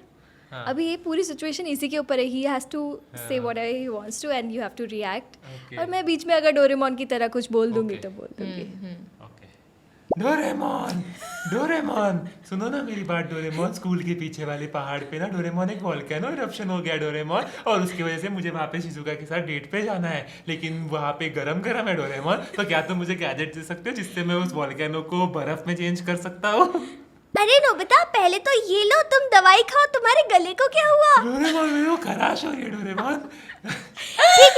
अभी ये पूरी सिचुएशन इसी के ऊपर है. He has to say what he wants to and you have to react. और मैं बीच में अगर डोरेमोन की तरह कुछ बोल दूंगी तो बोल दूंगी. डोरेमोन डोरेमोन सुनो ना मेरी बात. डोरेमोन स्कूल के पीछे वाले पहाड़ पे ना डोरेमोन एक वॉल्केनो इरप्शन हो गया डोरेमोन, और उसकी वजह से मुझे वहाँ पे शिजुका के साथ डेट पे जाना है. लेकिन वहाँ पे गरम गरम है डोरेमोन, तो क्या तुम मुझे गैजेट दे सकते हो जिससे मैं उस वॉल्केनो को बर्फ में चेंज कर सकता हूँ? अरे नोबिता पहले तो ये लो, तुम दवाई खाओ, तुम्हारे गले को क्या हुआ? डोरेमोन मेरे को खराश हो रही है डोरेमोन.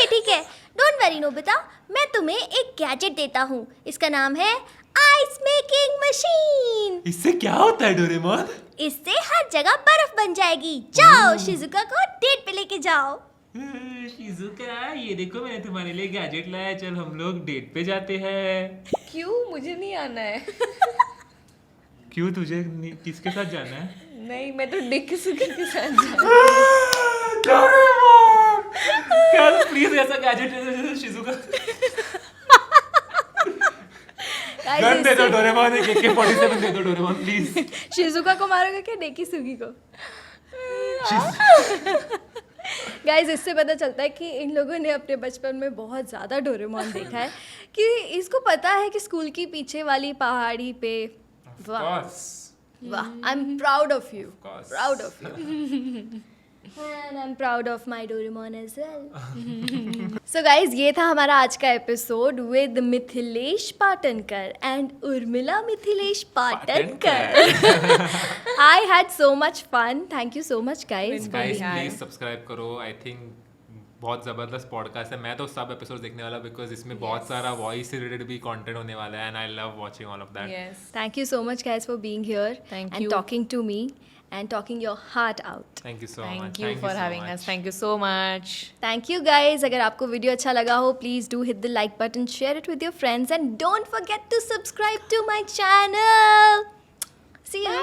ठीक है डोंट वरी नोबिता, मैं तुम्हें एक गैजेट देता हूँ. इसका नाम है आइस मेकिंग मशीन. इससे क्या होता है डोरेमोन? इससे हर जगह बर्फ बन जाएगी. जाओ शिजुका को डेट पे लेके जाओ. शिजुका ये देखो मैंने तुम्हारे लिए गैजेट लाया. चल हम लोग डेट पे जाते हैं. क्यों मुझे नहीं आना है? क्यों तुझे किसके साथ जाना है? नहीं मैं तो डिक्की के साथ जा. डोरेमोन क्या प्लीज ऐसा गैजेट दे दो शिजुका. गन दे दो डोरेमोन. एक AK-47 दे दो डोरेमोन प्लीज. शिजुका को मारोगे क्या डेकी सुगी को? गाइस इससे पता चलता है कि इन लोगों ने अपने बचपन में बहुत ज़्यादा डोरेमोन देखा है कि इसको पता है कि स्कूल की पीछे वाली पहाड़ी पे. वाह वाह. I am proud of you. Proud of you. And I'm proud of my Doraemon as well. So guys, ये था हमारा आज का episode with Mithilesh Patankar and Urmila Mithilesh Patankar. I had so much fun. Thank you so much guys. Guys please subscribe करो. I think बहुत ज़बरदस्त podcast है. मैं तो सब एपिसोड देखने वाला बिकॉज इसमें बहुत सारा वॉइस से रिलेटेड भी कंटेंट होने वाला है. And I love watching all of that. Yes. Thank you so much guys for being here Thank and you. talking to me and talking your heart out. Thank you so much. Thank you for having us. Thank you so much. Thank you guys. अगर आपको video अच्छा लगा हो please do hit the like button, share it with your friends and don't forget to subscribe to my channel. See ya.